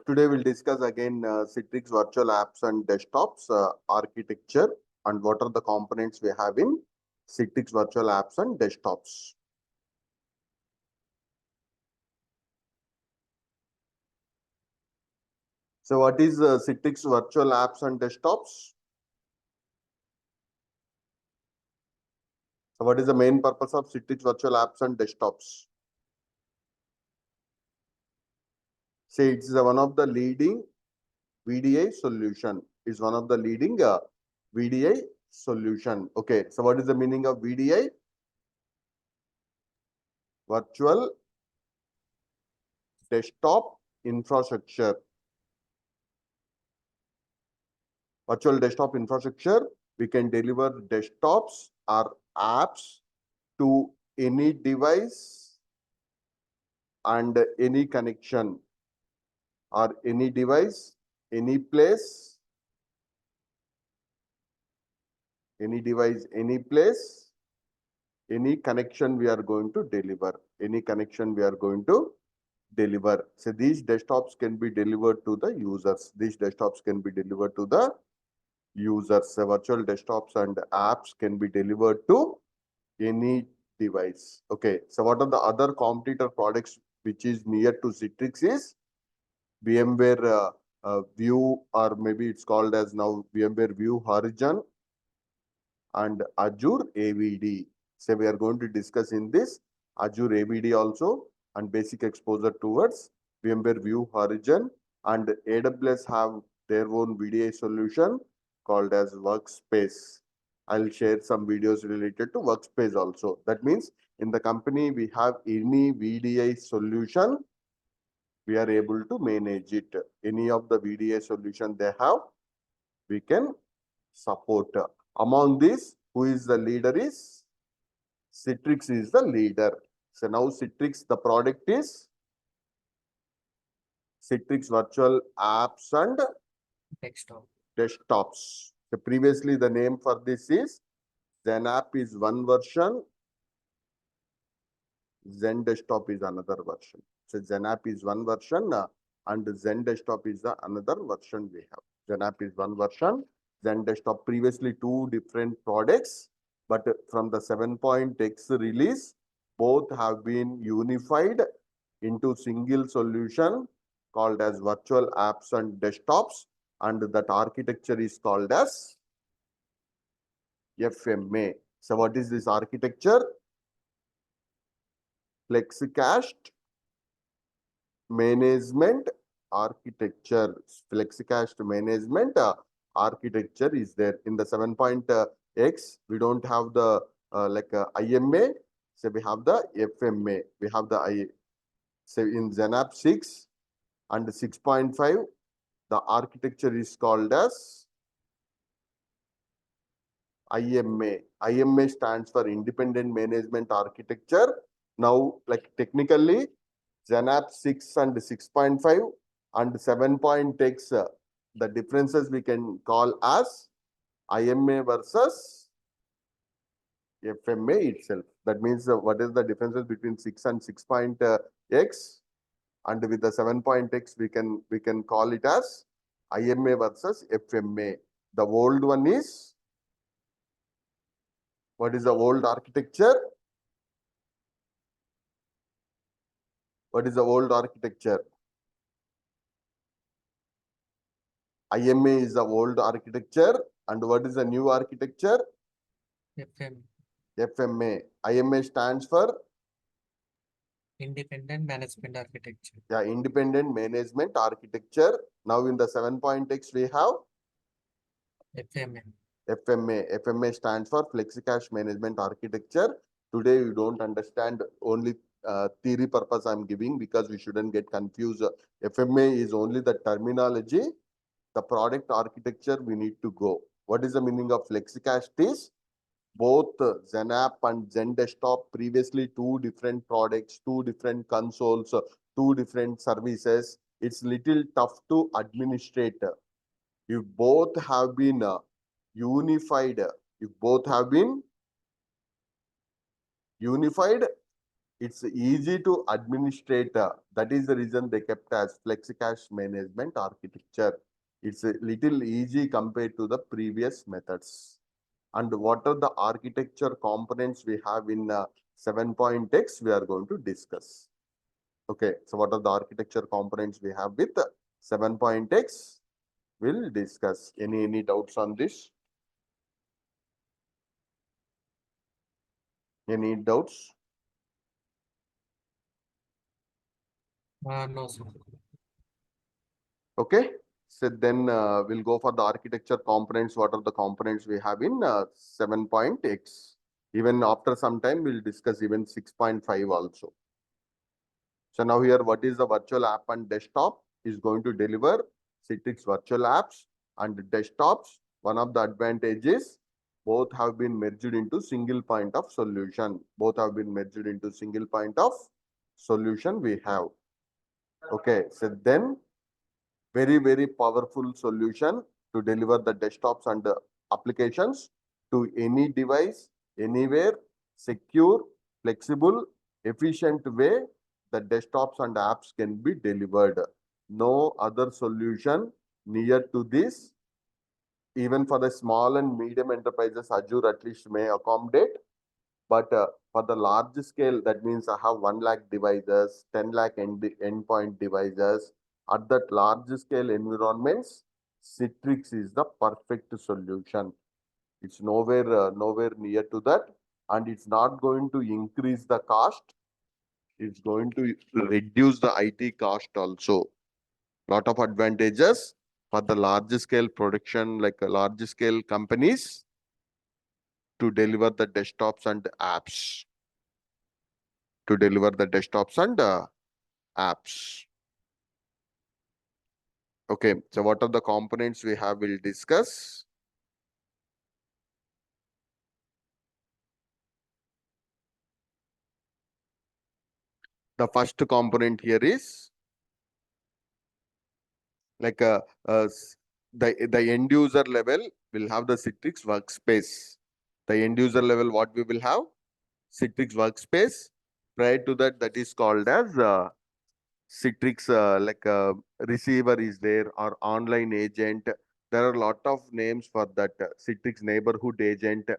Today we'll discuss again Citrix virtual apps and desktops architecture and what are the components we have in Citrix virtual apps and desktops. So what is Citrix virtual apps and desktops? So what is the main purpose of Citrix virtual apps and desktops? Say it's one of the leading VDI solution. Is one of the leading VDI solution. Okay, so what is the meaning of VDI? Virtual desktop infrastructure. Virtual desktop infrastructure, we can deliver desktops or apps to any device and any connection or any device, any place, any device, any place, any connection we are going to deliver, any connection we are going to deliver. So these desktops can be delivered to the users. These desktops can be delivered to the users. So virtual desktops and apps can be delivered to any device. Okay, so what are the other competitor products which is near to Citrix is VMware View, or maybe it's called as now VMware View Horizon and Azure AVD. So we are going to discuss in this Azure AVD also and basic exposure towards VMware View Horizon, and AWS have their own VDI solution called as Workspace. I'll share some videos related to Workspace also. That means in the company we have any VDI solution, we are able to manage it. Any of the VDI solution they have, we can support. Among these, who is the leader is Citrix is the leader. So now Citrix, the product is Citrix virtual apps and desktops. So previously the name for this is Zen app is one version, Zen desktop is another version. So Zen app is one version and Zen desktop is the another version we have. Zen app is one version, Zen desktop previously two different products, but from the 7.x release, both have been unified into single solution called as virtual apps and desktops, and that architecture is called as FMA. So what is this architecture? FlexiCached management architecture. FlexiCached management architecture is there in the 7.x. We don't have the IMA, so we have the FMA. We have the I. So in ZenApp 6 and 6.5, the architecture is called as IMA. IMA stands for Independent Management Architecture. Now, like technically, ZenApp 6 and 6.5 and 7.x, the differences we can call as IMA versus FMA itself. That means what is the differences between 6 and 6.x, and with the 7.x we can call it as IMA versus FMA. The old one is, what is the old architecture? What is the old architecture? IMA is the old architecture, and what is the new architecture? FMA. IMA stands for Independent Management Architecture. Yeah, Independent Management Architecture. Now in the 7.x we have FMA. FMA. FMA stands for FlexiCache Management Architecture. Today you don't understand, only theory purpose I'm giving because we shouldn't get confused. FMA is only the terminology. The product architecture we need to go. What is the meaning of FlexiCache? Is both Zen app and Zen desktop, previously two different products, two different consoles, two different services. It's little tough to administrate. If both have been unified, if both have been unified, It's easy to administrate. That is the reason they kept as FlexiCache management architecture. It's a little easy compared to the previous methods. And what are the architecture components we have in 7.x we are going to discuss. Okay, so what are the architecture components we have with 7.x? We'll discuss. Any doubts on this? Any doubts? No, sir. Okay, so then we'll go for the architecture components. What are the components we have in 7.x? Even after some time, we'll discuss even 6.5 also. So now here, what is the virtual app and desktop is going to deliver Citrix virtual apps and desktops. One of the advantages, both have been merged into single point of solution. Both have been merged into single point of solution we have. Okay, so then very powerful solution to deliver the desktops and the applications to any device, anywhere, secure, flexible, efficient way the desktops and apps can be delivered. No other solution near to this. Even for the small and medium enterprises, Azure at least may accommodate. But for the large scale, that means I have 1 lakh devices, 10 lakh endpoint devices. At that large scale environments, Citrix is the perfect solution. It's nowhere near to that, and it's not going to increase the cost. It's going to reduce the IT cost also. Lot of advantages for the large scale production, like large scale companies, to deliver the desktops and apps. To deliver the desktops and apps. Okay, so what are the components we have? We'll discuss. The first component here is like the end user level will have the Citrix workspace. The end user level, what we will have? Citrix workspace. Prior to that, that is called as Citrix, like a receiver is there, or online agent. There are a lot of names for that. Citrix neighborhood agent.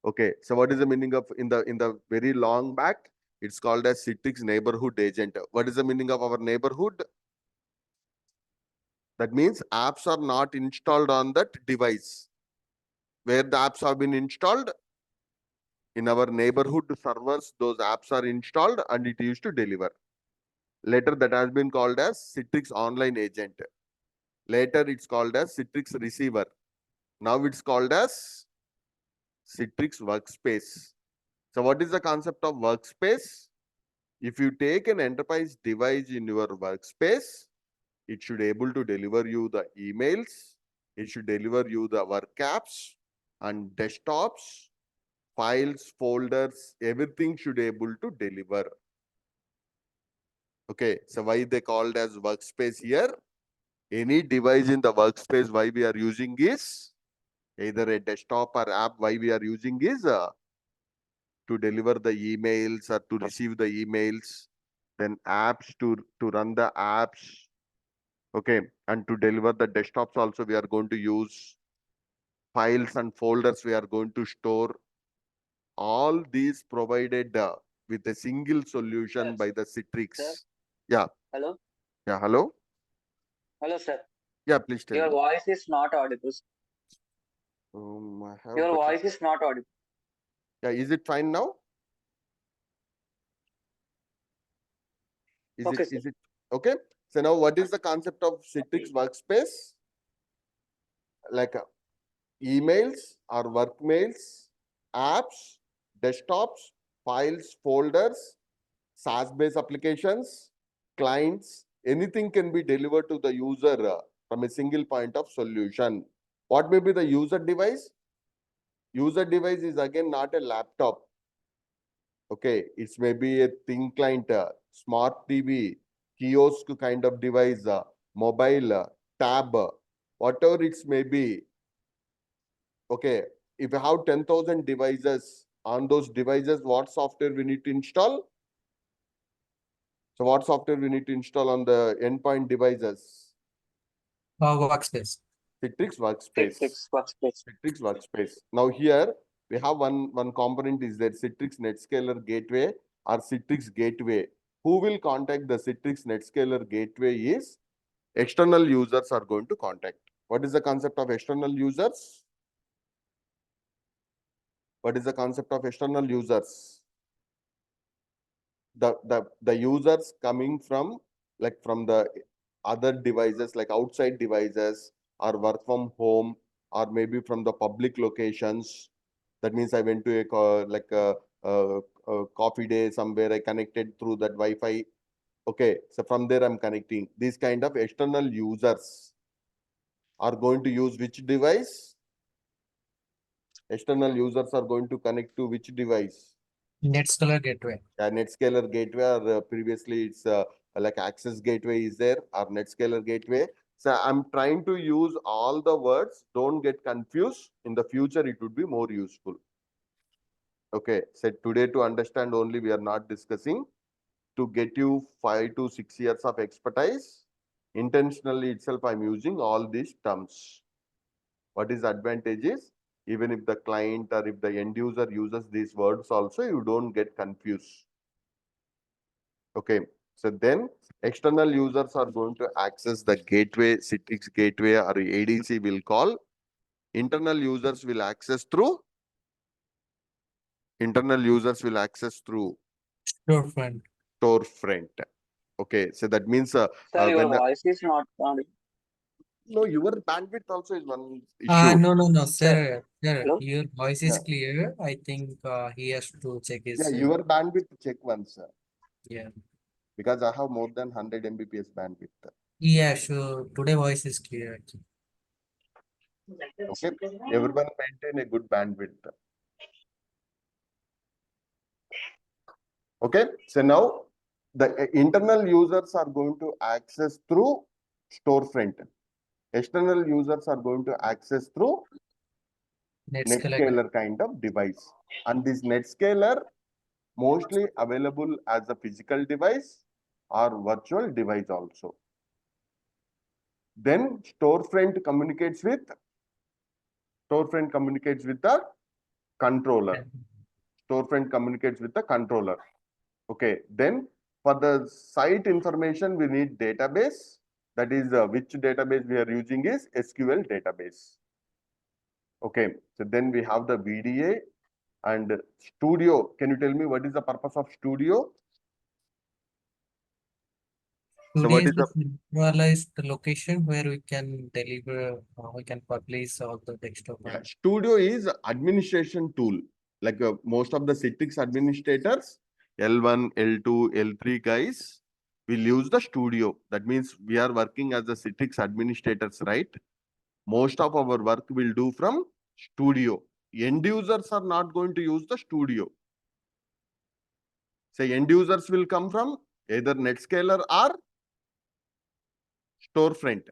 Okay, so what is the meaning of in the very long back? It's called as Citrix neighborhood agent. What is the meaning of our neighborhood? That means apps are not installed on that device. Where the apps have been installed, in our neighborhood servers, those apps are installed and it used to deliver. Later, that has been called as Citrix online agent. Later, it's called as Citrix receiver. Now it's called as Citrix workspace. So what is the concept of workspace? If you take an enterprise device in your workspace, it should able to deliver you the emails, it should deliver you the work apps and desktops, files, folders, everything should able to deliver. Okay, so why they called as workspace here? Any device in the workspace, why we are using is either a desktop or app, why we are using is to deliver the emails or to receive the emails, then apps to run the apps. Okay, and to deliver the desktops also we are going to use files and folders we are going to store. All these provided with a single solution by the Citrix. Sir? Yeah. Hello. Yeah. Hello. Hello, sir. Yeah, please tell Your me. Voice is not audible. Your voice is not audible. Yeah, is it fine now? Okay, is it okay? So now what is the concept of Citrix workspace? Like emails or work mails, apps, desktops, files, folders, SaaS-based applications, clients, anything can be delivered to the user from a single point of solution. What may be the user device? User device is again not a laptop. Okay, it's maybe a thin client, smart TV, kiosk kind of device, mobile, tab, whatever it's may be. Okay, if you have 10,000 devices, on those devices, what software we need to install? So what software we need to install on the endpoint devices? Workspace. Citrix Workspace. Citrix Workspace. Now here we have one component is there, Citrix NetScaler Gateway or Citrix Gateway. Who will contact the Citrix NetScaler Gateway is external users are going to contact. What is the concept of external users? What is the concept of external users? The users coming from from the other devices, like outside devices or work from home or maybe from the public locations. That means I went to a coffee day somewhere, I connected through that Wi-Fi. Okay, so from there I'm connecting. These kind of external users are going to use which device? External users are going to connect to which device? NetScaler Gateway. NetScaler Gateway, or previously it's like Access Gateway is there, or NetScaler Gateway. So I'm trying to use all the words. Don't get confused. In the future, it would be more useful. Okay. So today to understand only, we are not discussing. To get you 5 to 6 years of expertise, intentionally itself, I'm using all these terms. What is advantage is, even if the client or if the end user uses these words also, you don't get confused. Okay, so then external users are going to access the gateway, Citrix gateway or ADC will call. Internal users will access through. Internal users will access through Storefront. storefront. Okay, so that means Sir, your when voice is not audible. no, your bandwidth also is one issue. No, Sir, sir. Sir, hello? your voice is Yeah, clear. I think he has to check yeah, his. your bandwidth check once, Yeah. because I have more than 100 Mbps bandwidth. Yeah, sure. Today voice is clear, actually. Okay, everyone maintain a good bandwidth. Okay, so now the internal users are going to access through storefront. External users are going to access through NetScaler Gateway. NetScaler kind of device. And this NetScaler mostly available as a physical device or virtual device also. Then storefront communicates with the controller. Storefront communicates with the controller. Okay, then for the site information, we need database. That is which database we are using is SQL database. Okay, so then we have the VDA and Studio. Can you tell me what is the purpose of Studio? So Today what is is the the centralized location where we can deliver, we can publish all the desktop. Studio is administration tool. Like most of the Citrix administrators, L1, L2, L3 guys will use the Studio. That means we are working as the Citrix administrators, right? Most of our work will do from Studio. End users are not going to use the Studio. Say end users will come from either NetScaler or storefront.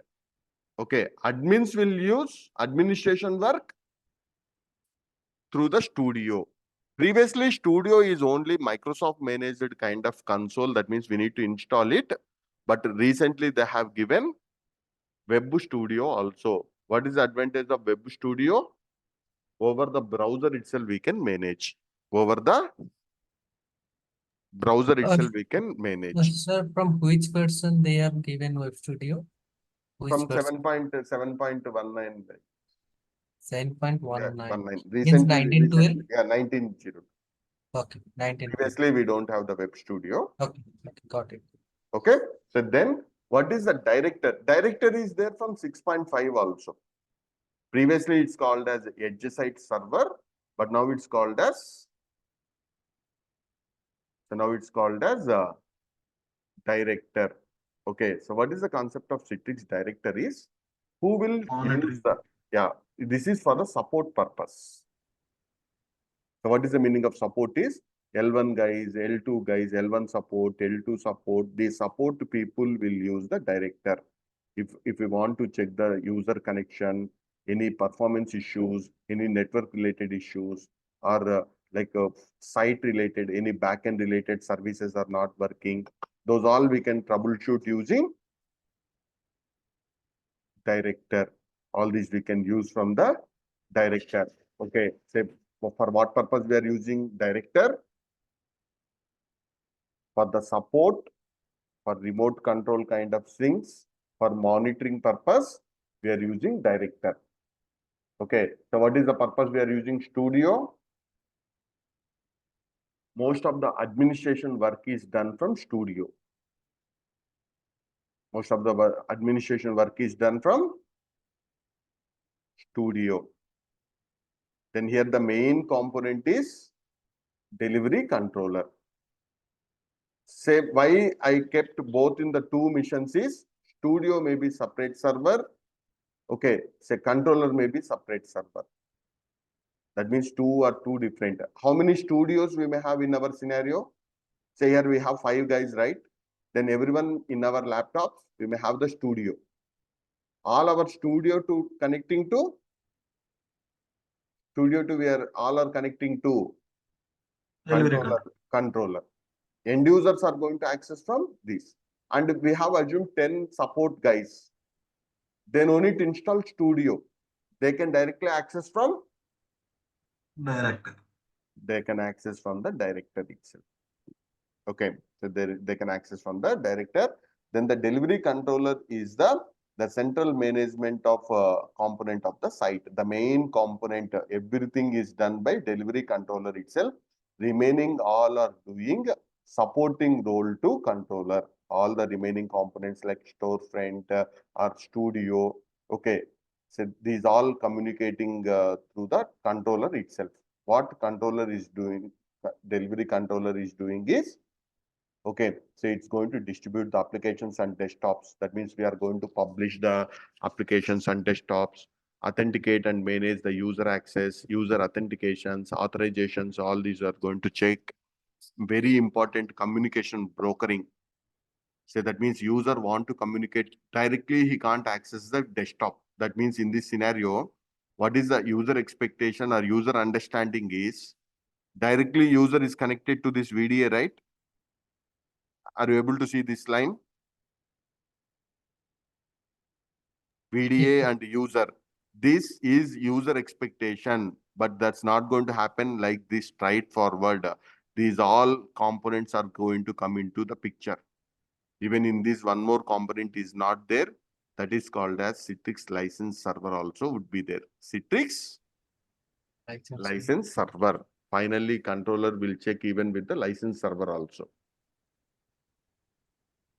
Okay, admins will use administration work through the Studio. Previously, Studio is only Microsoft managed kind of console. That means we need to install it. But recently they have given Web Studio also. What is the advantage of Web Studio? Over the browser itself, we can manage. Over the browser itself, we can manage. Sir, from which version they have given Web Studio? Which From version? 7.7.19. 7.19. 19. Means Recently, 1912? yeah, 19.0. Okay, 1912. Previously, we don't have the Web Studio. Okay, got it. Okay. So then what is the director? Director is there from 6.5 also. Previously, it's called as edge site server, but now it's called as director. Okay. So what is the concept of Citrix director is who will use the, yeah, this is for the support purpose. So what is the meaning of support is L1 guys, L2 guys, L1 support, L2 support, the support people will use the director. If we want to check the user connection, any performance issues, any network related issues, or site related, any backend related services are not working. Those all we can troubleshoot using director. All these we can use from the director. Okay, say for what purpose we are using director? For the support, for remote control kind of things, for monitoring purpose, we are using director. Okay, so what is the purpose we are using studio? Most of the administration work is done from studio. Most of the administration work is done from studio. Then here the main component is delivery controller. Say why I kept both in the two missions is studio may be separate server. Okay, say controller may be separate server. That means two are two different. How many studios we may have in our scenario? Say here we have 5 guys, right? Then everyone in our laptops, we may have the studio. All our studio to connecting to studio to where all are connecting to Delivery controller. End users are going to access from this. And we have assumed 10 support guys. They no need to install studio. They can directly access from director. they can access from the director itself. Okay, so they can access from the director. Then the delivery controller is the central management of component of the site. The main component, everything is done by delivery controller itself. Remaining all are doing supporting role to controller. All the remaining components like storefront or studio. Okay, so these all communicating through the controller itself. What controller is doing, delivery controller is doing is, okay, so it's going to distribute the applications and desktops. That means we are going to publish the applications and desktops, authenticate and manage the user access, user authentications, authorizations, all these are going to check. Very important communication brokering. So that means user want to communicate directly, he can't access the desktop. That means in this scenario, what is the user expectation or user understanding is directly user is connected to this VDA, right? Are you able to see this line? VDA and user. This is user expectation, but that's not going to happen like this straightforward. These all components are going to come into the picture. Even in this, one more component is not there. That is called as Citrix license server also would be there. Citrix license server. Finally, controller will check even with the license server also.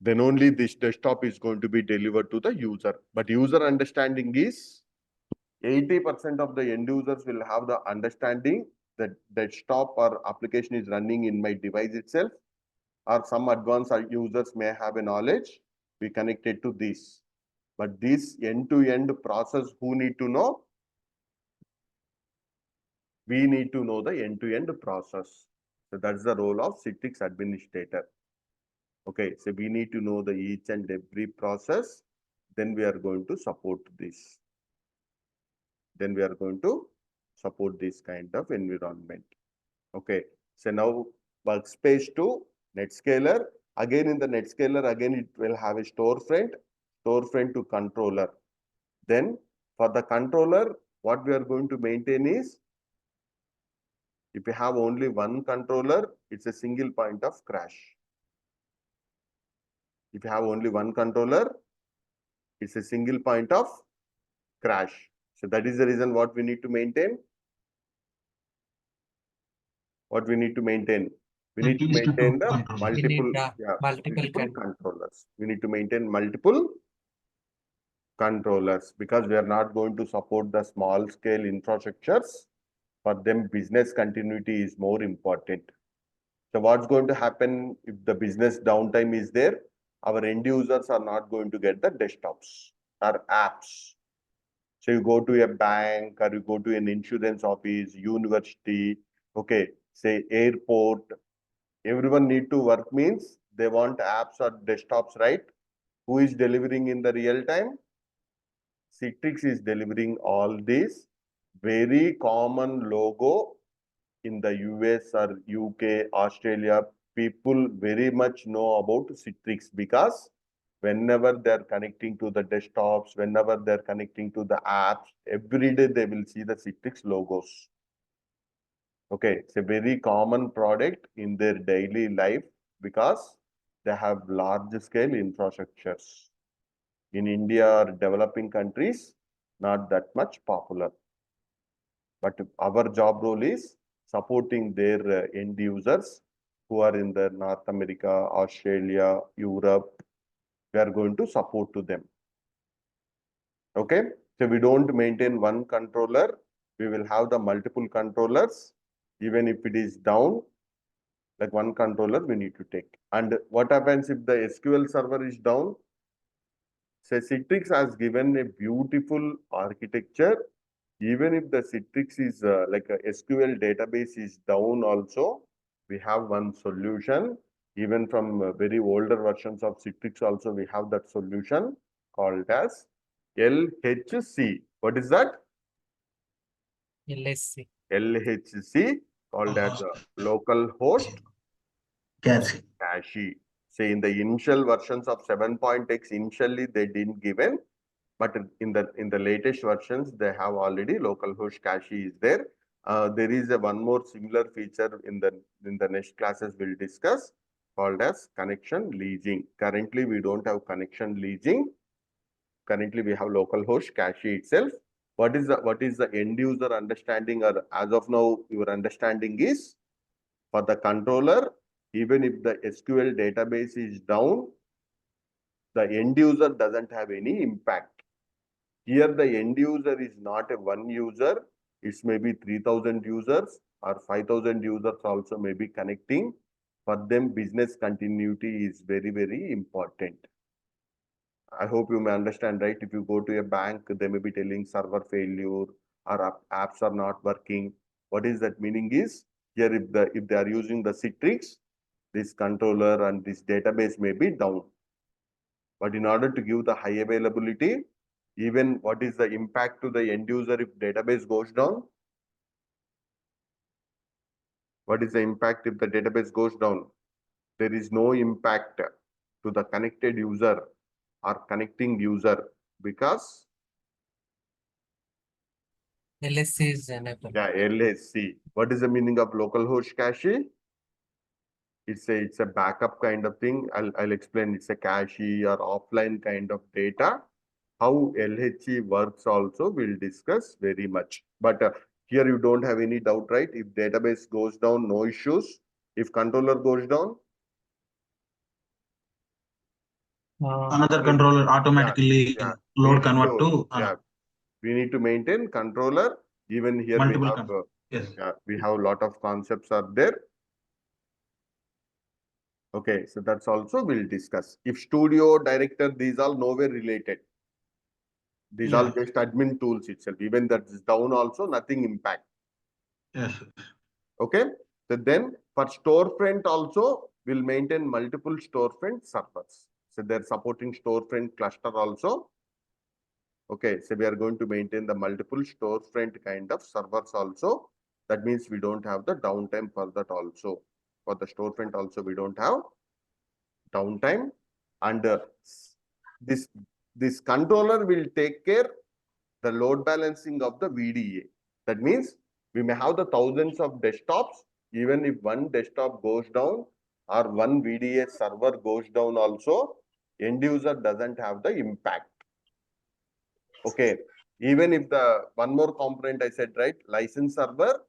Then only this desktop is going to be delivered to the user. But user understanding is 80% of the end users will have the understanding that desktop or application is running in my device itself, or some advanced users may have a knowledge, we connected to this. But this end-to-end process, who need to know? We need to know the end-to-end process. So that's the role of Citrix administrator. Okay, so we need to know the each and every process, then we are going to support this. Then we are going to support this kind of environment. Okay, so now workspace to NetScaler. Again in the NetScaler, again it will have a storefront to controller. Then for the controller, what we are going to maintain is, if you have only one controller, it's a single point of crash. If you have only one controller, it's a single point of crash. So that is the reason what we need to maintain. What we need to maintain? We need to maintain the multiple, multiple controllers. We need to maintain multiple controllers because we are not going to support the small scale infrastructures. For them, business continuity is more important. So what's going to happen if the business downtime is there? Our end users are not going to get the desktops or apps. So you go to a bank or you go to an insurance office, university, okay, say airport, everyone need to work means they want apps or desktops, right? Who is delivering in the real time? Citrix is delivering all these. Very common logo in the US or UK, Australia, people very much know about Citrix because whenever they're connecting to the desktops, whenever they're connecting to the apps, every day they will see the Citrix logos. Okay, it's a very common product in their daily life because they have large scale infrastructures. In India or developing countries, not that much popular. But our job role is supporting their end users who are in the North America, Australia, Europe. We are going to support to them. Okay, so we don't maintain one controller. We will have the multiple controllers. Even if it is down, like one controller we need to take. And what happens if the SQL server is down? So Citrix has given a beautiful architecture. Even if the Citrix is like a SQL database is down also, we have one solution. Even from very older versions of Citrix also, we have that solution called as LHC. What is that? LSC. LHC called as local host Cache. cache. Say in the initial versions of 7.x, initially they didn't given, but in the latest versions they have already localhost cache is there. There is a one more similar feature in the next classes we'll discuss called as connection leasing. Currently we don't have connection leasing. Currently we have localhost cache itself. What is the end user understanding, or as of now your understanding is for the controller, even if the SQL database is down, the end user doesn't have any impact. Here the end user is not a one user, it's maybe 3,000 users or 5,000 users also may be connecting. For them, business continuity is very, very important. I hope you may understand, right? If you go to a bank, they may be telling server failure or apps are not working. What is that meaning is, here if they are using the Citrix, this controller and this database may be down. But in order to give the high availability, even what is the impact to the end user if database goes down? What is the impact if the database goes down? There is no impact to the connected user or connecting user because LSC is enabled. LHC. What is the meaning of localhost cache? It's a backup kind of thing. I'll explain. It's a cache or offline kind of data. How LHC works also we'll discuss very much. But here you don't have any doubt, right? If database goes down, no issues. If controller goes down, Another controller automatically yeah, load convert to we need to maintain controller. Even here multiple we have yes. we have a lot of concepts are there. Okay, so that's also we'll discuss. If studio director, these all nowhere related. These all just admin tools itself. Even that is down also, nothing impact. Yes. Okay. So then for storefront also, we'll maintain multiple storefront servers. So they're supporting storefront cluster also. Okay. So we are going to maintain the multiple storefront kind of servers also. That means we don't have the downtime for that also. For the storefront also, we don't have downtime. And this controller will take care the load balancing of the VDA. That means we may have the thousands of desktops. Even if one desktop goes down or one VDA server goes down also, end user doesn't have the impact. Okay. Even if the one more component I said, right, license server,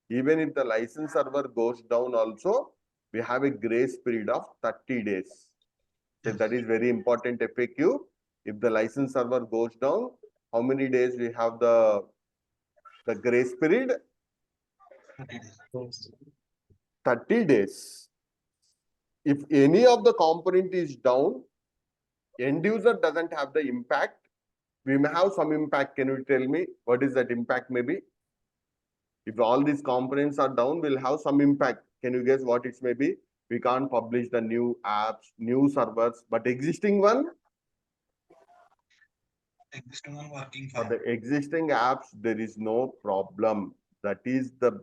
even if the license server goes down also, we have a grace period of 30 days. So that is very important FAQ. If the license server goes down, how many days we have the grace period? 30 days. If any of the component is down, end user doesn't have the impact. We may have some impact. Can you tell me what is that impact maybe? If all these components are down, we'll have some impact. Can you guess what it may be? We can't publish the new apps, new servers, but existing one? Existing one working For fine. the existing apps, there is no problem. That is the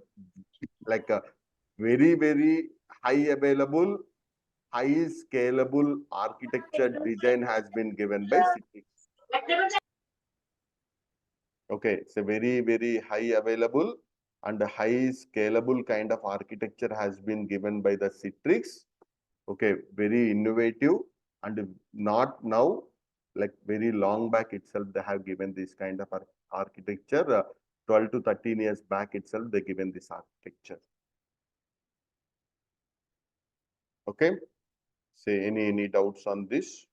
like a very, very high available, high scalable architecture design has been given by Citrix. Okay, it's a very, very high available and a high scalable kind of architecture has been given by the Citrix. Okay, very innovative and not now, like very long back itself, they have given this kind of architecture. 12 to 13 years back itself, they given this architecture. Okay, say any doubts on this?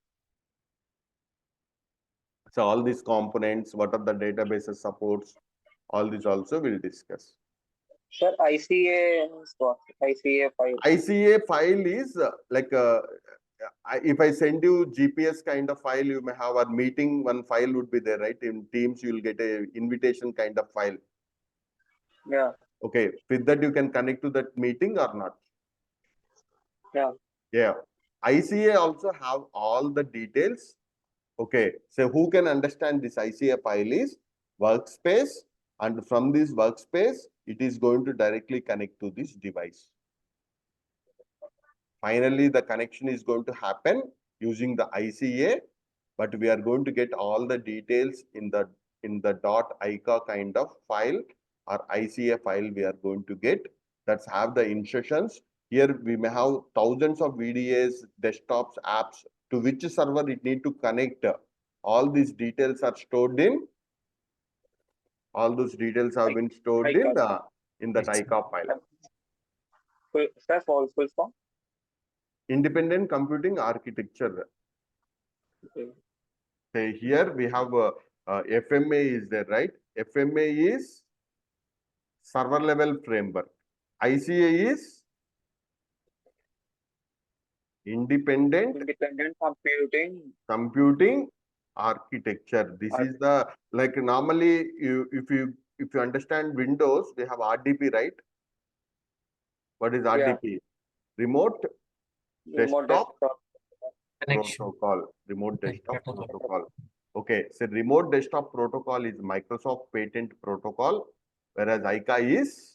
So all these components, what are the databases supports, all this also we'll discuss. Sir, ICA is what? ICA file. ICA file is if I send you GPS kind of file, you may have a meeting, one file would be there, right? In Teams, you will get a invitation kind of file. Yeah. Okay, with that you can connect to that meeting or not? Yeah. Yeah. ICA also have all the details. Okay, so who can understand this ICA file is workspace, and from this workspace, it is going to directly connect to this device. Finally, the connection is going to happen using the ICA, but we are going to get all the details in the .ica kind of file or ICA file we are going to get. That's have the instructions. Here we may have thousands of VDAs, desktops, apps, to which server it need to connect. All these details are stored in. All those details have been stored in that ICA file. Sir, full form? Independent computing architecture. Okay. Say here we have FMA is there, right? FMA is server level framework. ICA is independent computing architecture. This is the, like, normally if you understand Windows, they have RDP, right? What is RDP? Yeah. Remote desktop protocol. Remote desktop protocol. Okay, so remote desktop protocol is Microsoft patent protocol, whereas ICA is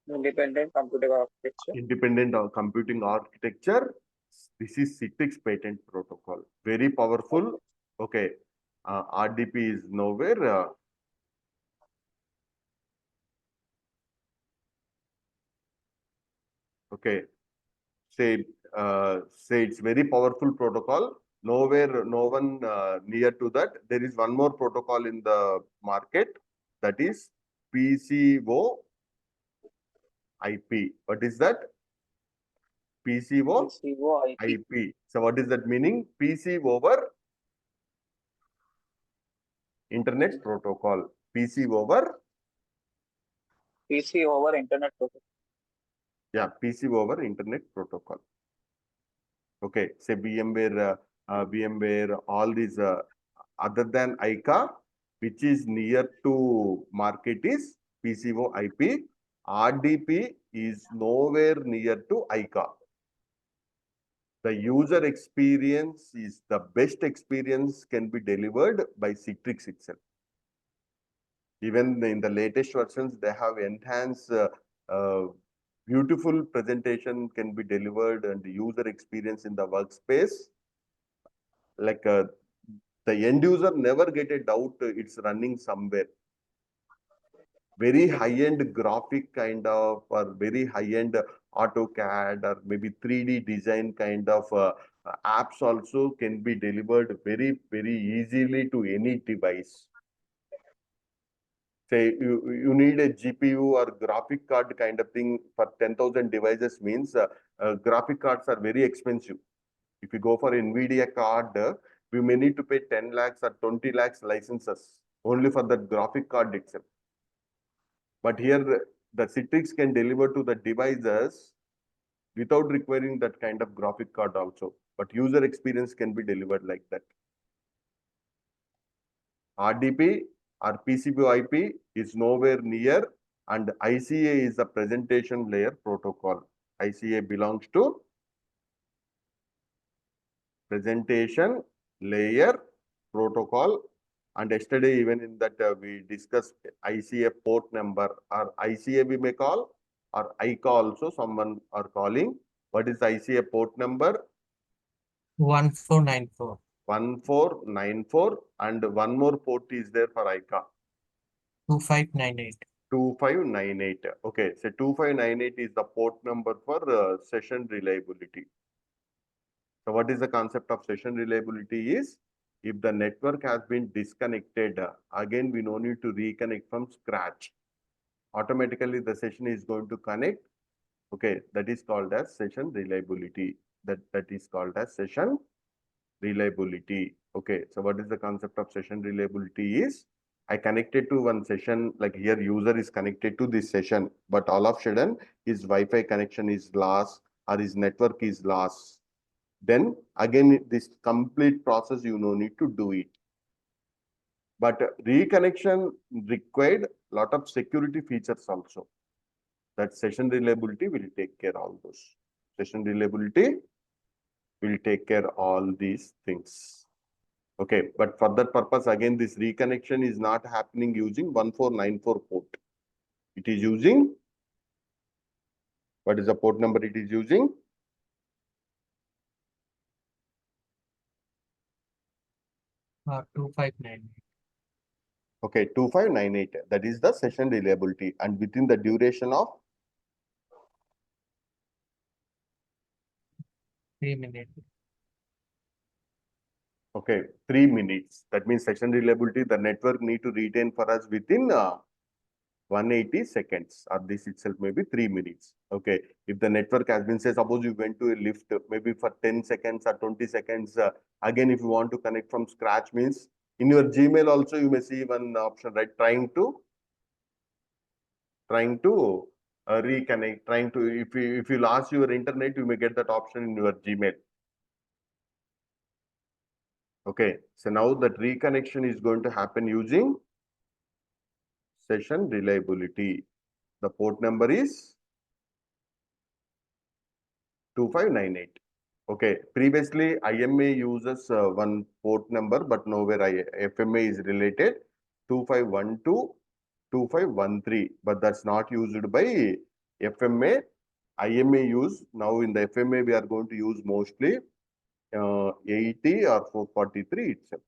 independent computing architecture. Independent computing architecture. This is Citrix patent protocol. Very powerful. Okay, RDP is nowhere. Okay, say it's very powerful protocol. Nowhere, no one near to that. There is one more protocol in the market, that is PCO IP. What is that? PCO IP. So what is that meaning? PC over Internet protocol. PC over Internet protocol. Yeah, PC over Internet protocol. Okay, say VMware, all these other than ICA, which is near to market is PCO IP. RDP is nowhere near to ICA. The user experience is the best experience can be delivered by Citrix itself. Even in the latest versions, they have enhanced beautiful presentation can be delivered and the user experience in the workspace. Like the end user never get a doubt it's running somewhere. Very high-end graphic kind of, or very high-end AutoCAD or maybe 3D design kind of apps also can be delivered very, very easily to any device. Say you need a GPU or graphic card kind of thing for 10,000 devices means graphic cards are very expensive. If you go for NVIDIA card, we may need to pay 10 lakhs or 20 lakhs licenses only for that graphic card itself. But here the Citrix can deliver to the devices without requiring that kind of graphic card also. But user experience can be delivered like that. RDP or PCB IP is nowhere near, and ICA is a presentation layer protocol. ICA belongs to presentation layer protocol. And yesterday, even in that, we discussed ICA port number, or ICA we may call or ICA also someone are calling. What is the ICA port number? 1494. 1494, and one more port is there for ICA. 2598. 2598. Okay, so 2598 is the port number for session reliability. So what is the concept of session reliability is, if the network has been disconnected, again we no need to reconnect from scratch. Automatically the session is going to connect. Okay, that is called as session reliability. That is called as session reliability. Okay, so what is the concept of session reliability is, I connected to one session, like here user is connected to this session, but all of a sudden his Wi-Fi connection is lost or his network is lost. Then again, this complete process you no need to do it. But reconnection required lot of security features also. That session reliability will take care all those. Session reliability will take care all these things. Okay, but for that purpose, again, this reconnection is not happening using 1494 port. It is using, what is the port number it is using? Uh, 2598. Okay, 2598. That is the session reliability, and within the duration of 3 minutes. okay, 3 minutes. That means session reliability, the network need to retain for us within 180 seconds, or this itself maybe 3 minutes. Okay, if the network has been, say, suppose you went to a lift maybe for 10 seconds or 20 seconds, again, if you want to connect from scratch, means in your Gmail also you may see one option, right? Trying to reconnect, trying to, if you lost your internet, you may get that option in your Gmail. Okay, so now that reconnection is going to happen using session reliability. The port number is 2598. Okay, previously IMA uses one port number, but nowhere FMA is related 2512, 2513, but that's not used by FMA. IMA use, now in the FMA we are going to use mostly 80 or 443 itself.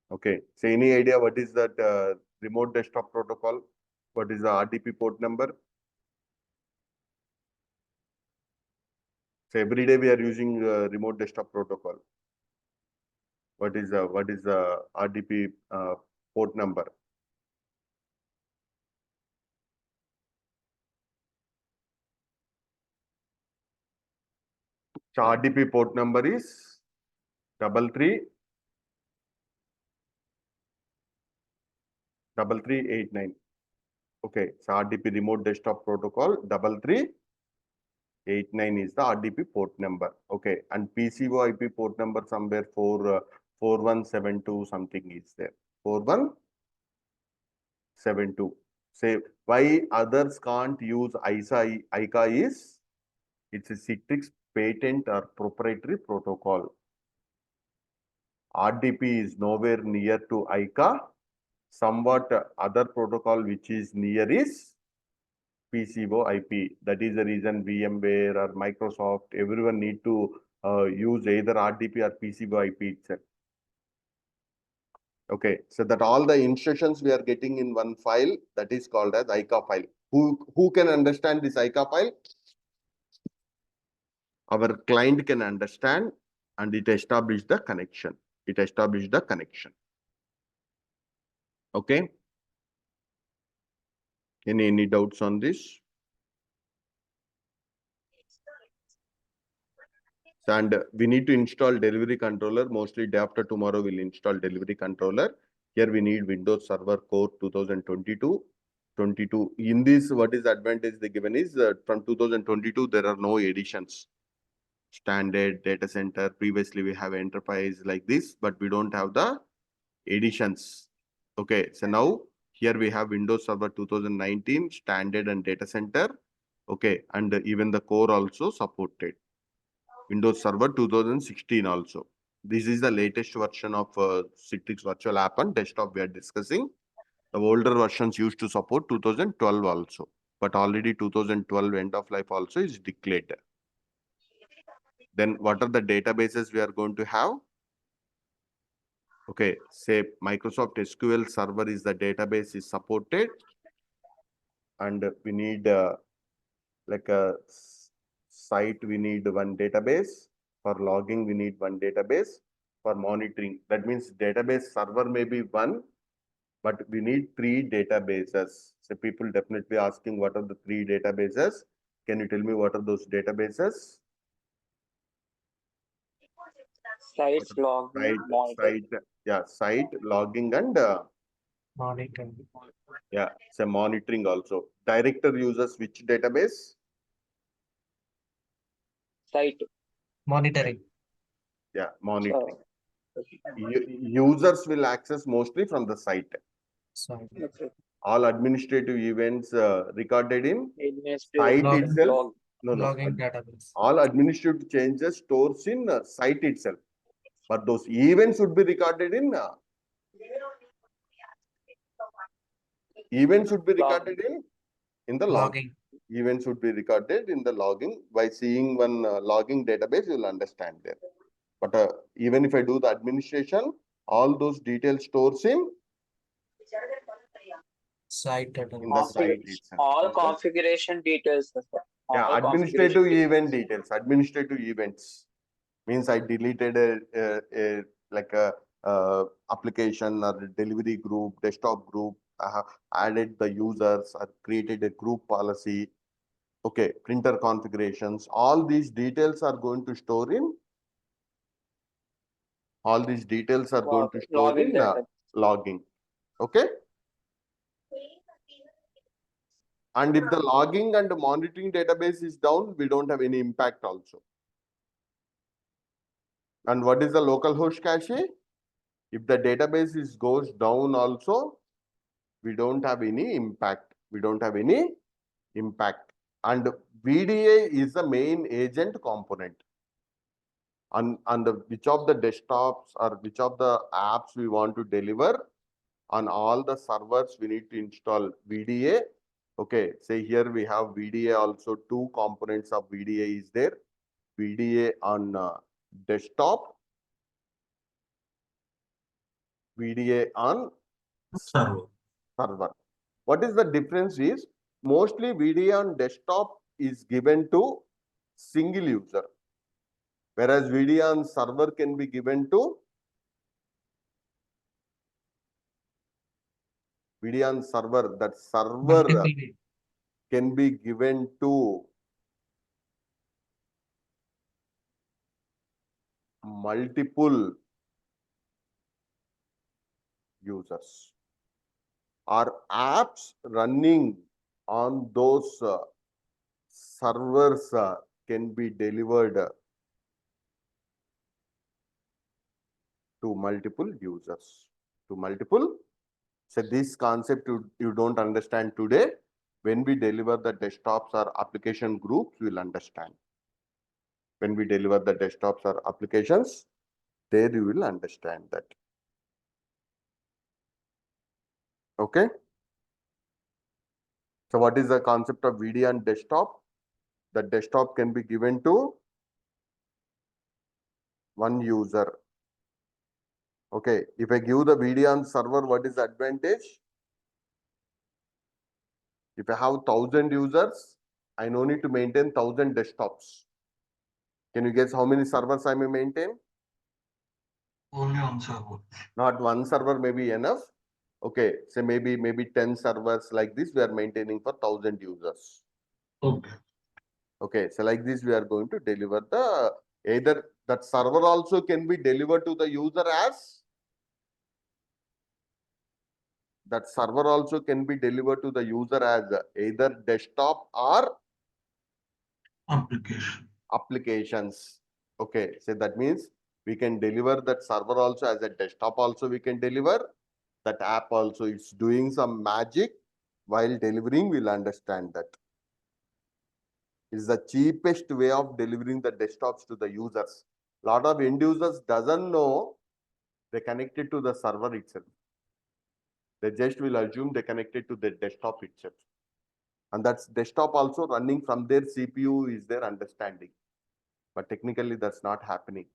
Okay, so any idea what is that remote desktop protocol? What is the RDP port number? So every day we are using remote desktop protocol. What is the RDP port number? So RDP port number is 3389. Okay, so RDP remote desktop protocol 3389 is the RDP port number. Okay, and PCO IP port number somewhere 4172 something is there. 4172. Say why others can't use ICA is, it's a Citrix patent or proprietary protocol. RDP is nowhere near to ICA. Somewhat other protocol which is near is PCO IP. That is the reason VMware or Microsoft, everyone need to use either RDP or PCO IP itself. Okay, so that all the instructions we are getting in one file, that is called as ICA file. Who can understand this ICA file? Our client can understand, and it established the connection. It established the connection. Okay. Any doubts on this? And we need to install delivery controller. Mostly day after tomorrow we'll install delivery controller. Here we need Windows Server Core 2022. In this, what is the advantage they given is from 2022 there are no additions. Standard data center. Previously we have enterprise like this, but we don't have the additions. Okay, so now here we have Windows Server 2019 standard and data center. Okay, and even the core also supported. Windows Server 2016 also. This is the latest version of Citrix Virtual App and Desktop we are discussing. The older versions used to support 2012 also. but already 2012 end of life also is declared. Then what are the databases we are going to have? Okay, say Microsoft SQL Server is the database is supported, and we need like a site, we need one database. For logging, we need one database. For monitoring, that means database server may be one, but we need three databases. So people definitely asking what are the three databases? Can you tell me what are those databases? Sites, logging, monitoring. Site, logging, and Monitoring. say monitoring also. Director uses which database? Site. Monitoring. Yeah, monitoring. Okay. Users will access mostly from the site. So Okay. All administrative events recorded in Administrative site Log- itself. No. logging database. All administrative changes stores in site itself. But those events should be recorded in in the log. Logging. Events should be recorded in the logging. By seeing one logging database, you'll understand there. But even if I do the administration, all those details stores in Site the database. site itself. All configuration details. Sir. Yeah, All administrative configuration event details. Administrative events means I deleted a like a application or a delivery group, desktop group. I have added the users, or created a group policy. Okay, printer configurations. All these details are going to store in. All these details are going to store login in data. logging. Okay. And if the logging and monitoring database is down, we don't have any impact also. And what is the local host cache? If the database goes down also, we don't have any impact. We don't have any impact. And VDA is the main agent component. On which of the desktops or which of the apps we want to deliver, on all the servers we need to install VDA. Okay, say here we have VDA also. Two components of VDA is there. VDA on desktop, VDA on server. What is the difference is, mostly VDA on desktop is given to single user, whereas VDA on server can be given to VDA on server. That server Multiple. can be given to multiple users, or apps running on those servers can be delivered to multiple users, So this concept you don't understand today. When we deliver the desktops or application groups, we'll understand. When we deliver the desktops or applications, there you will understand that. Okay. So what is the concept of VDA on desktop? The desktop can be given to one user. Okay. If I give the VDA on server, what is the advantage? If I have 1,000 users, I no need to maintain 1,000 desktops. Can you guess how many servers I may maintain? Only on server. Not one server may be enough. Okay, so maybe 10 servers like this we are maintaining for 1,000 users. Okay. Okay, so like this we are going to deliver the, either that server also can be delivered to the user as, that server also can be delivered to the user as either desktop or applications. Okay, so that means we can deliver that server also as a desktop also we can deliver. That app also is doing some magic while delivering, we'll understand that. Is the cheapest way of delivering the desktops to the users. Lot of end users doesn't know they connected to the server itself. They just will assume they connected to the desktop itself. And that's desktop also running from their CPU is their understanding. But technically that's not happening.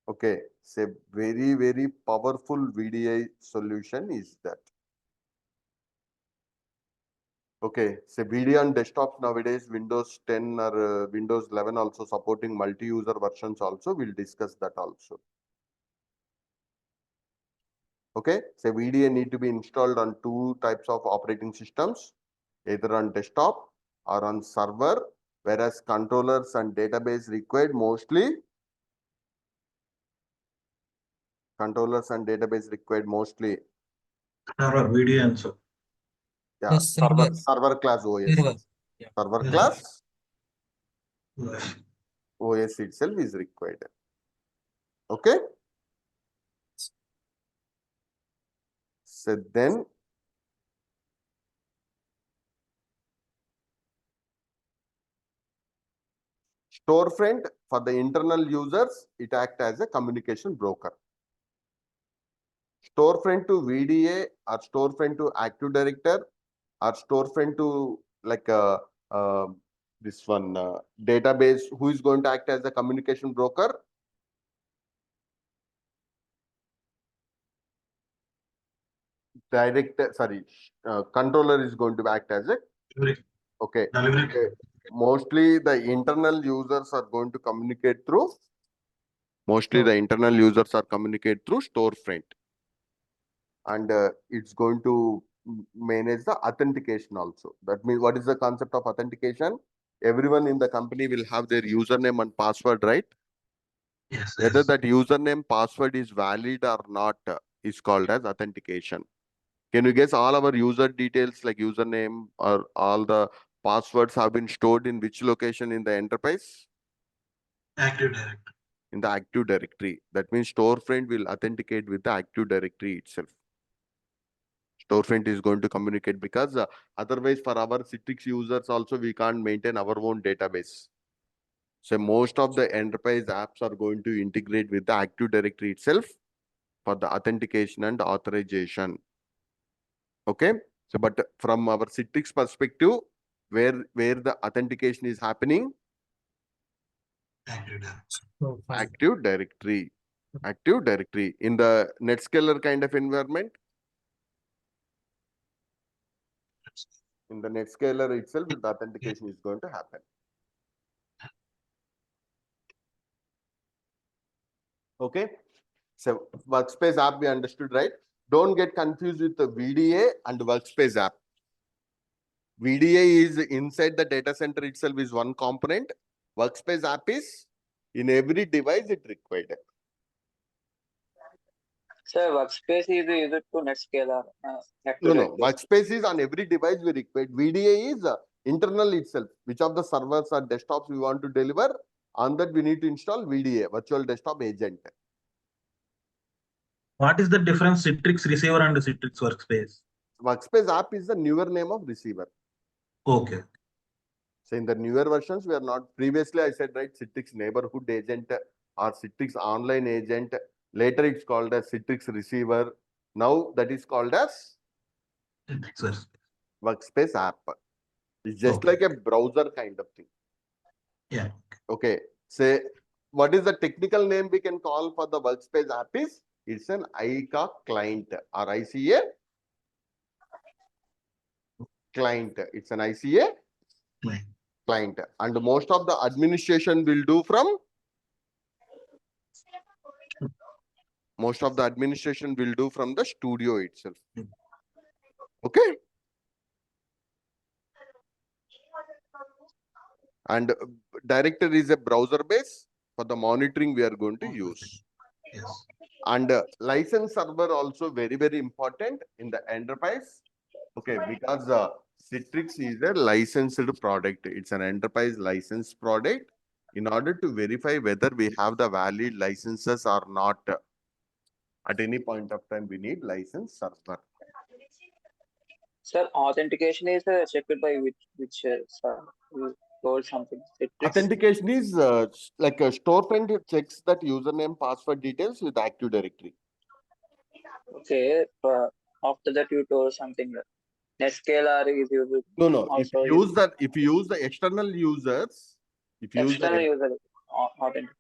Okay, so very, very powerful VDI solution is that. Okay, so VDI on desktops nowadays, Windows 10 or Windows 11 also supporting multi-user versions also. We'll discuss that also. Okay, so VDA need to be installed on two types of operating systems, either on desktop or on server, whereas controllers and database required mostly Server video answer. yeah, The server class OS. server. Yeah. Server Yes. class Yes. OS itself is required. Okay. So then storefront for the internal users, it acts as a communication broker. Storefront to VDA or storefront to Active Director or storefront to like this one database, who is going to act as a communication broker? Controller is going to act as a okay. Delivery. Mostly the internal users are going to communicate through. Mostly Oh. the internal users are communicate through storefront, and it's going to manage the authentication also. That means what is the concept of authentication? Everyone in the company will have their username and password, right? Yes. Whether Yes. that username password is valid or not is called as authentication. Can you guess all our user details like username or all the passwords have been stored in which location in the enterprise? Active Directory. In the Active Directory. That means storefront will authenticate with the Active Directory itself. Storefront is going to communicate because otherwise for our Citrix users also we can't maintain our own database. So most of the enterprise apps are going to integrate with the Active Directory itself for the authentication and authorization. Okay. So but from our Citrix perspective, where the authentication is happening? Active Directory. Oh, fine. Active Directory. Active Directory in the NetScaler kind of environment. In the NetScaler itself, the authentication is going to happen. Okay. So workspace app we understood, right? Don't get confused with the VDA and workspace app. VDA is inside the data center itself is one component. Workspace app is in every device it required. Sir, workspace is used to NetScaler. No. Workspace is on every device we require. VDA is internal itself. Which of the servers or desktops we want to deliver, on that we need to install VDA, virtual desktop agent. What is the difference Citrix receiver and Citrix workspace? Workspace app is the newer name of receiver. Okay. So in the newer versions, we are not, previously I said, right, Citrix neighborhood agent or Citrix online agent. Later it's called as Citrix receiver. Now that is called as Citrix workspace. workspace app. It's just Okay. like a browser kind of thing. Yeah. Okay. Say, what is the technical name we can call for the workspace app is? It's an ICA client or ICA client. It's an ICA client. And most of the administration will do from the studio itself. Okay. And director is a browser base for the monitoring we are going to use. Yes. And license server also very, very important in the enterprise. Okay, because Citrix is a licensed product. It's an enterprise licensed product. In order to verify whether we have the valid licenses or not, at any point of time, we need license server. Sir, authentication is checked by which sir, you told something. Citrix. Authentication is like a storefront checks that username, password details with Active Directory. Okay. After that, you told something. NetScaler is used No, no. If also you use that, if you use the external users, if you use external the user authentication.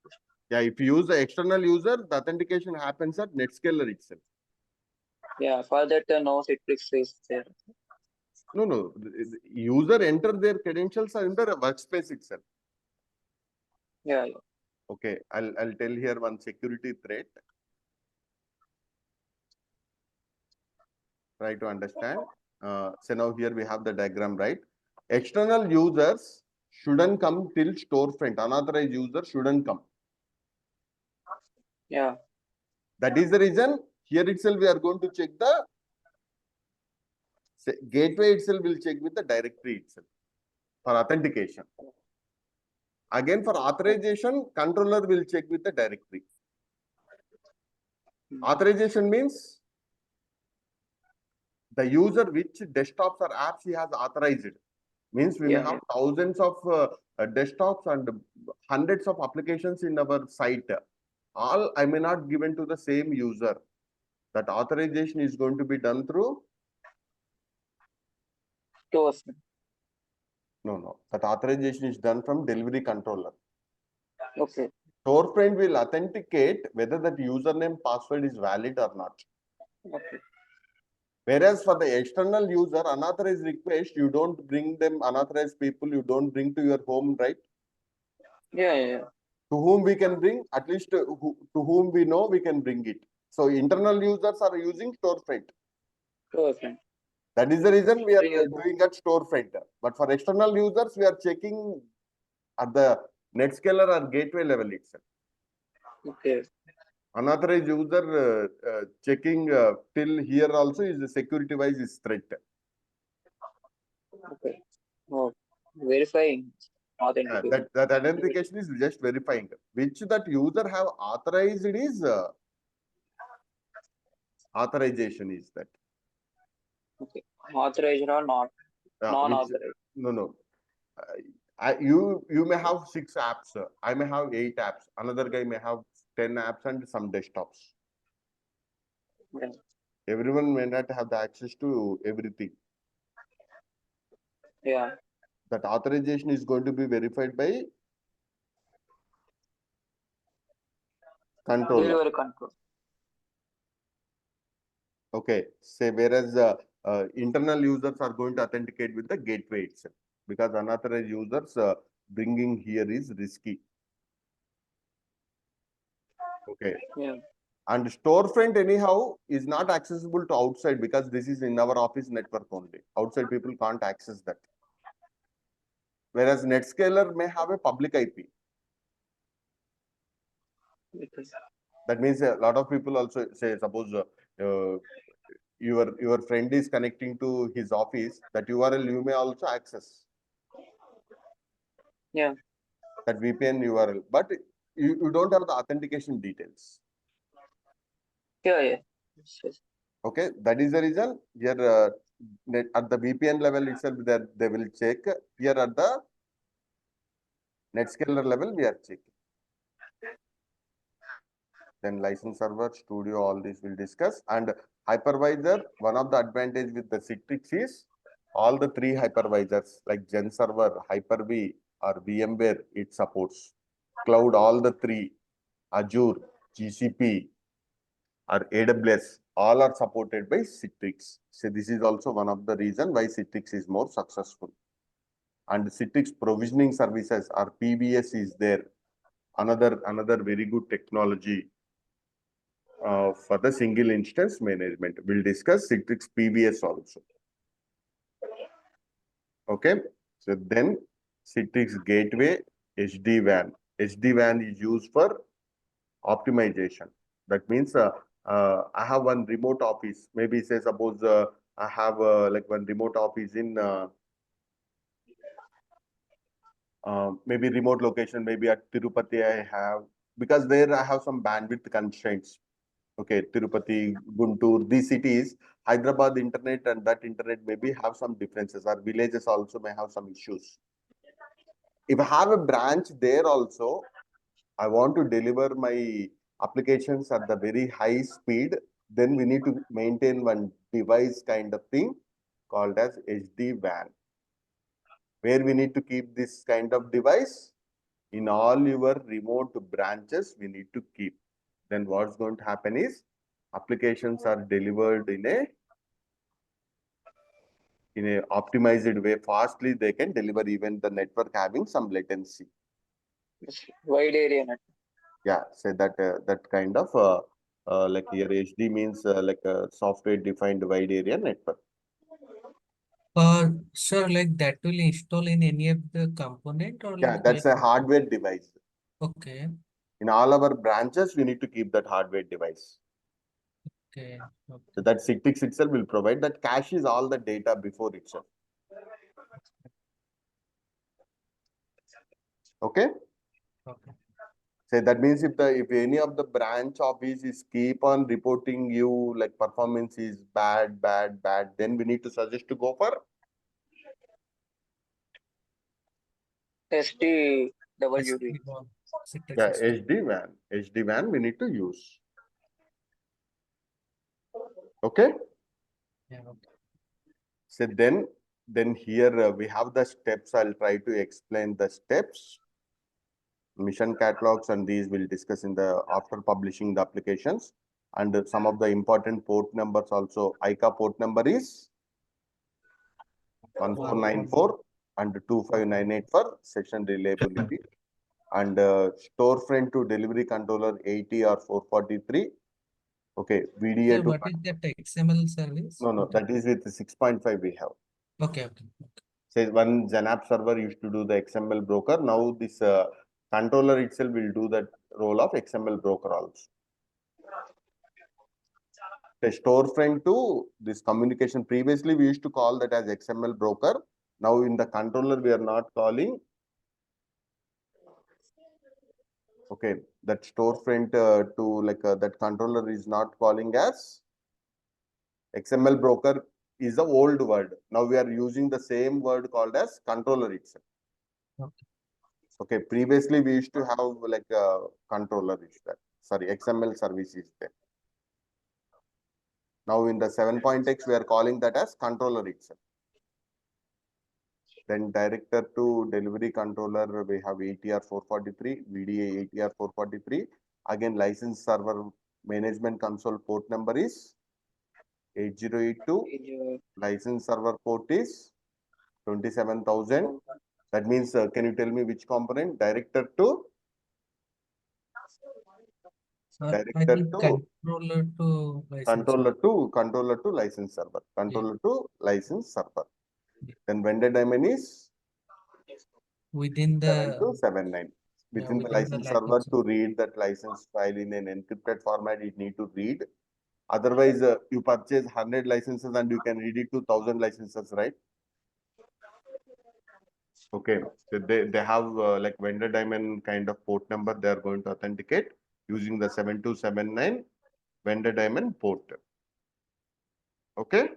yeah, if you use the external user, the authentication happens at NetScaler itself. Yeah, for that no Citrix is there. No, no. The user enter their credentials in the workspace itself. Yeah, yeah. Okay, I'll tell here one security threat. Try to understand. So now here we have the diagram, right? External users shouldn't come till storefront. Unauthorized user shouldn't come. Yeah. That is the reason here itself we are going to check the gateway itself will check with the directory itself for authentication. Again, for authorization, controller will check with the directory. Authorization means the user which desktops or apps he has authorized. Means we may Yeah, have thousands of desktops and hundreds of applications in our site. All I may not given to the same user. That authorization is going to be done through. Stores. No. That authorization is done from delivery controller. Okay. Storefront will authenticate whether that username password is valid or not. Okay. Whereas for the external user, unauthorized request, you don't bring them unauthorized people, you don't bring to your home, right? Yeah. To whom we can bring, at least to whom we know, we can bring it. So internal users are using storefront. Storefront. That is the reason we are Yeah. doing at storefront. But for external users, we are checking at the NetScaler or gateway level itself. Okay. Unauthorized user checking till here also is security wise is threat. Okay. Oh, verifying authentication. That authentication is just verifying which that user have authorized is authorization is that. Okay. Authorized or not? Non-authorized. No. You may have 6 apps. I may have 8 apps. Another guy may have 10 apps and some desktops. Yeah. Everyone may not have the access to everything. Yeah. That authorization is going to be verified by controller. Delivery control. Okay. Say whereas internal users are going to authenticate with the gateway itself because unauthorized users bringing here is risky. Okay. Yeah. And storefront anyhow is not accessible to outside because this is in our office network only. Outside people can't access that. Whereas NetScaler may have a public IP. Okay. That means a lot of people also say, suppose your friend is connecting to his office, that URL you may also access. Yeah. That VPN URL, but you don't have the authentication details. Yeah. Yes. Okay, that is the reason here at the VPN level itself that they will check. Here at the NetScaler level, we are checking. Then license server, studio, all this we'll discuss. And hypervisor, one of the advantage with the Citrix is all the 3 hypervisors like Gen Server, Hyper-V or VMware it supports. Cloud, all the 3, Azure, GCP or AWS, all are supported by Citrix. So this is also one of the reason why Citrix is more successful. And Citrix provisioning services or PBS is there. Another very good technology for the single instance management. We'll discuss Citrix PBS also. Okay. So then Citrix Gateway, SD-WAN. SD-WAN is used for optimization. That means I have one remote office. Maybe say suppose I have like one remote office in maybe remote location, maybe at Tirupati I have, because there I have some bandwidth constraints. Okay, Tirupati, Guntur, these cities, Hyderabad internet and that internet maybe have some differences. Our villages also may have some issues. If I have a branch there also, I want to deliver my applications at the very high speed, then we need to maintain one device kind of thing called as SD-WAN. Where we need to keep this kind of device? In all your remote branches, we need to keep. Then what's going to happen is applications are delivered in a optimized way. Fastly, they can deliver even the network having some latency. Yes, wide area network. Yeah, say that kind of like here HD means like a software defined wide area network. Sir, like that will install in any of the component or Yeah, like that's a hardware device. okay, In all our branches, we need to keep that hardware device. okay, So okay, that Citrix itself will provide that caches all the data before itself. Okay. okay. So that means if any of the branch office is keep on reporting you like performance is bad, then we need to suggest to go for STWD. SD1, Citrix yeah, SD. SD-WAN. SD-WAN we need to use. Okay. Yeah, okay. So then here we have the steps. I'll try to explain the steps. Mission catalogs and these we'll discuss in the after publishing the applications, and some of the important port numbers also. ICA port number is 1494 and 2598 for session reliability, and storefront to delivery controller 80 or 443. Okay, VDA Sir, to what is that XML service? no, Okay, that is with 6.5 we have. okay, okay. Say one Xanap server used to do the XML broker. Now this controller itself will do that role of XML broker also. The storefront to this communication. Previously, we used to call that as XML broker. Now in the controller, we are not calling. Okay, that storefront to like that controller is not calling as XML broker is the old word. Now we are using the same word called as controller itself. Okay. Okay, previously we used to have like a controller is there. Sorry, XML service is there. Now in the 7.x, we are calling that as controller itself. Then director to delivery controller, we have ATR 443, VDA ATR 443. Again, license server management console port number is 8082. License server port is 27,000. That means, can you tell me which component? Director to I director think to license. controller to license server. Controller to license server. Then vendor daemon is Within the 7279. Within the license server license. to read that license file in an encrypted format, it need to read. Otherwise, you purchase 100 licenses and you can read it to 1,000 licenses, right? Okay, so they have like vendor daemon kind of port number. They are going to authenticate using the 7279 vendor daemon port. Okay.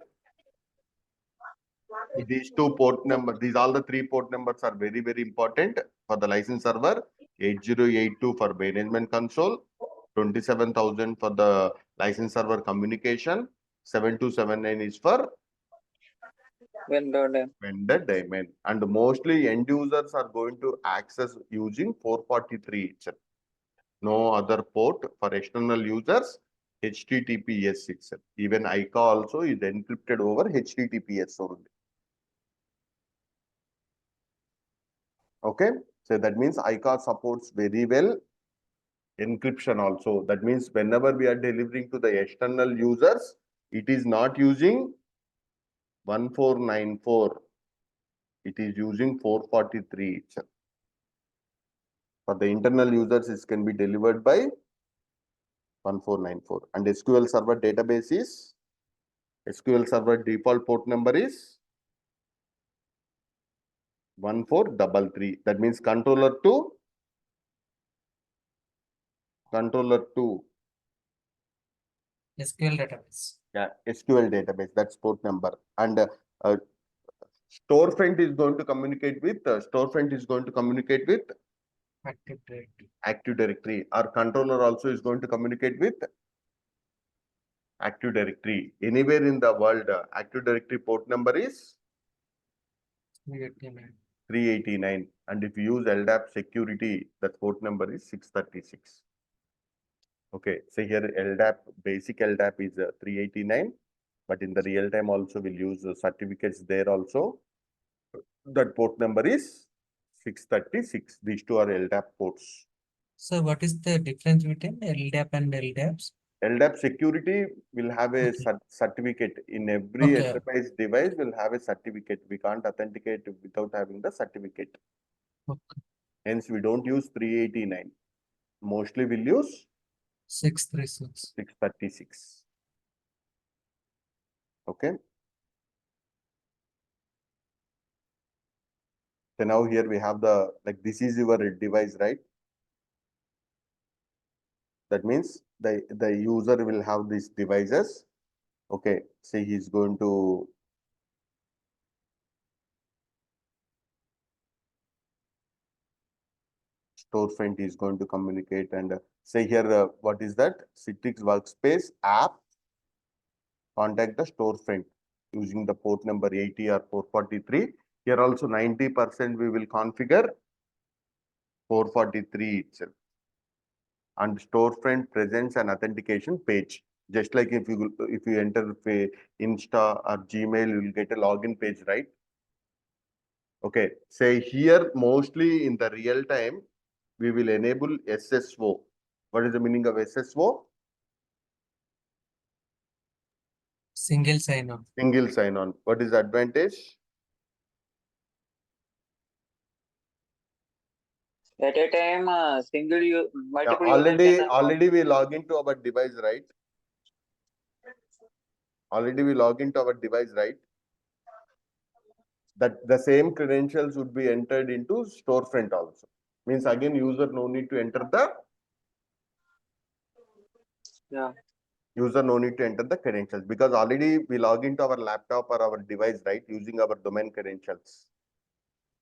These two port numbers, these all the three port numbers are very, very important for the license server. 8082 for management console, 27,000 for the license server communication, 7279 is for Vendor name. vendor daemon. And mostly end users are going to access using 443 itself. No other port for external users, HTTPS itself. Even ICA also is encrypted over HTTPS only. Okay, so that means ICA supports very well encryption also. That means whenever we are delivering to the external users, it is not using 1494. It is using 443 itself. For the internal users, it can be delivered by 1494. And SQL Server database is SQL Server default port number is 1433. That means controller to SQL database. yeah, SQL database. That's port number. And storefront is going to communicate with Active Directory. Active Directory. Our controller also is going to communicate with Active Directory. Anywhere in the world, Active Directory port number is 389. 389. And if you use LDAP security, that port number is 636. Okay, so here LDAP, basic LDAP is 389, but in the real time also we'll use certificates there also. That port number is 636. These two are LDAP ports. So what is the difference between LDAP and LDAPs? LDAP security will have a Okay. certificate in every Okay. enterprise device will have a certificate. We can't authenticate without having the certificate. Okay. Hence, we don't use 389. Mostly we'll use 636. 636. Okay. So now here we have the, like, this is your device, right? That means the user will have these devices. Okay. Say he's going to storefront is going to communicate and say here, what is that? Citrix Workspace app contact the storefront using the port number 80 or 443. Here also 90% we will configure 443 itself. And storefront presents an authentication page. Just like if you enter Insta or Gmail, you will get a login page, right? Okay. Say here mostly in the real time, we will enable SSO. What is the meaning of SSO? Single sign-on. Single sign-on. What is the advantage? At a time, multiple users Already we log into our device, right? Already we log into our device, right? That the same credentials would be entered into storefront also. Means again, user no need to enter the user no need to enter the credentials because already we log into our laptop or our device, right? Using our domain credentials.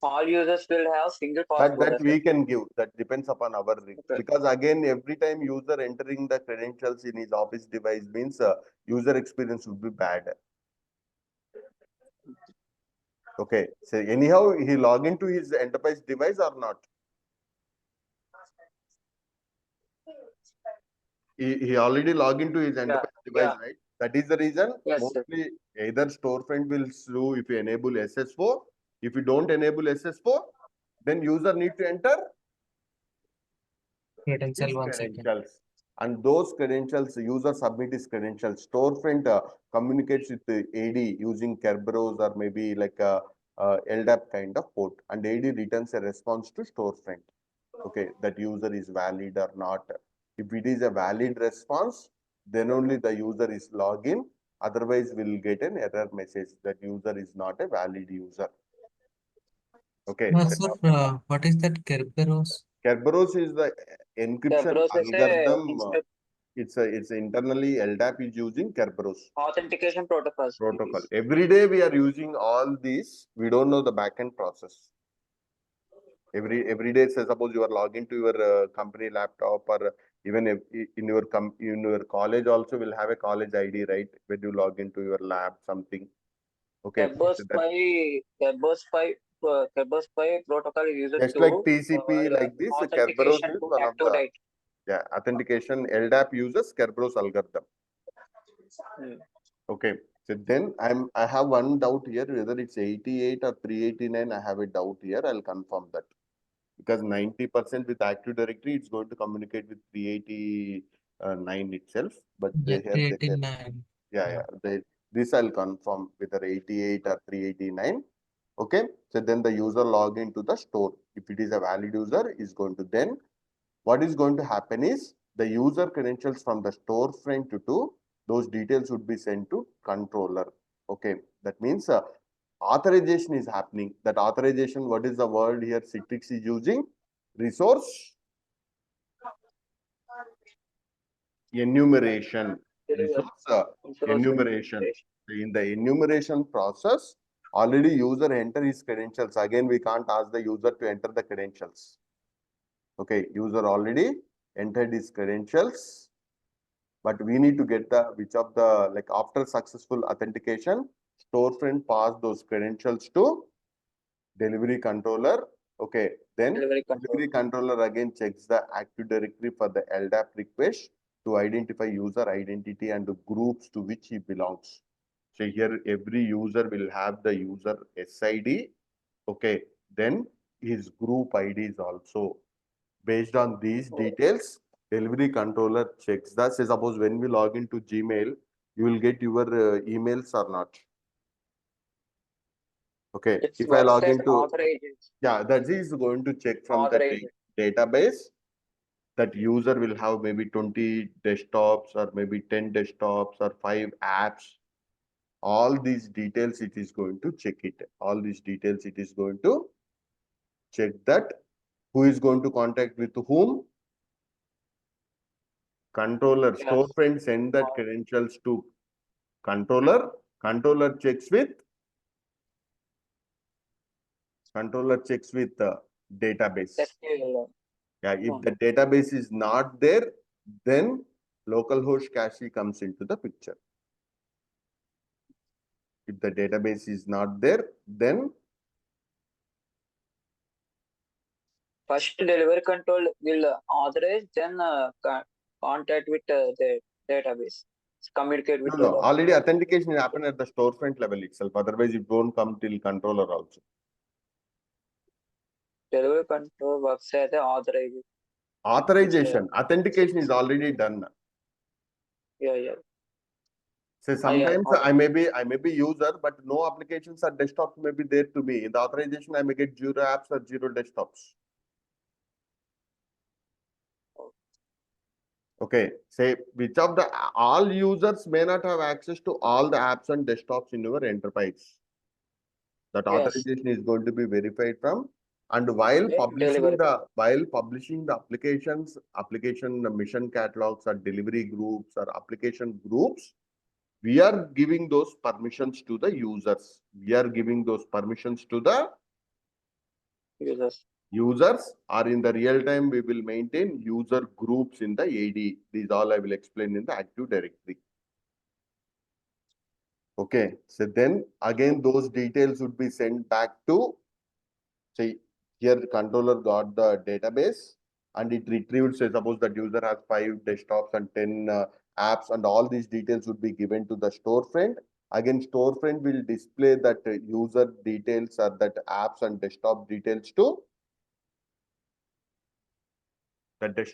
All users will have single password. That we can give. That depends upon our because again, every time user entering the credentials in his office device means user experience would be bad. Okay. So anyhow, he log into his enterprise device or not? He already log into his enterprise device, right? That is the reason mostly either storefront will do if you enable SSO. If you don't enable SSO, then user need to enter Credential his 1 second. credentials. And those credentials, user submit his credentials. Storefront communicates with the AD using Kerberos or maybe like a LDAP kind of port. And AD returns a response to storefront. Okay, that user is valid or not. If it is a valid response, then only the user is login. Otherwise, we'll get an error message that user is not a valid user. Okay. So, what is that Kerberos? Kerberos is the encryption algorithm. It's internally LDAP is using Kerberos. Authentication protocols. Every day we are using all these. We don't know the backend process. Every day, say suppose you are logging to your company laptop or even in your college also will have a college ID, right? When you log into your lab something. Okay. Kerberos 5 protocol is used just to like TCP like this. Kerberos is one of the authentication. LDAP uses Kerberos algorithm. Okay. So then I have one doubt here whether it's 88 or 389. I have a doubt here. I'll confirm that. Because 90% with Active Directory, it's going to communicate with 389 itself. But Yeah, 389. This I'll confirm whether 88 or 389. Okay. So then the user log into the store. If it is a valid user, is going to then what is going to happen is the user credentials from the storefront to those details would be sent to controller. Okay. That means authorization is happening. That authorization, what is the word here Citrix is using? Resource enumeration. Resource enumeration. In the enumeration process, already user enter his credentials. Again, we can't ask the user to enter the credentials. Okay, user already entered his credentials. but we need to get the which of the, like, after successful authentication, storefront pass those credentials to delivery controller. Okay, then Delivery control. delivery controller again checks the Active Directory for the LDAP request to identify user identity and the groups to which he belongs. So here every user will have the user SID. Okay, then his group ID is also. Based on these details, delivery controller checks that. Say suppose when we log into Gmail, you will get your emails or not. Okay, It's if I works log as into, authorized. yeah, that is going to check from the Authorized. database. That user will have maybe 20 desktops or maybe 10 desktops or 5 apps. All these details it is going to check it. All these details it is going to check that. Who is going to contact with whom? Controller. Yes. Storefront send that credentials to controller. Controller checks with database. SQL. Yeah, if the database is not there, then localhost cache comes into the picture. If the database is not there, then First, delivery control will authorize, then contact with the database. Communicate with no, the already authentication will happen at the storefront level itself. Otherwise, it won't come till controller also. delivery control works as the authorized. Authorization, authentication is already done. Yeah. So sometimes I may be user, but no applications or desktops may be there to me. In the authorization, I may get 0 apps or 0 desktops. Okay, say which of the all users may not have access to all the apps and desktops in your enterprise. That Yes. authorization is going to be verified from, and while publishing Delivery. the application mission catalogs or delivery groups or application groups, we are giving those permissions to the users. We are giving those permissions to the users, or in the real time we will maintain user groups in the AD. These all I will explain in the Active Directory. Okay, so then again those details would be sent back to, say, here the controller got the database and it retrieved, say suppose that user has 5 desktops and 10 apps, and all these details would be given to the storefront. Again, storefront will display that user details or that apps and desktop details to Endpoint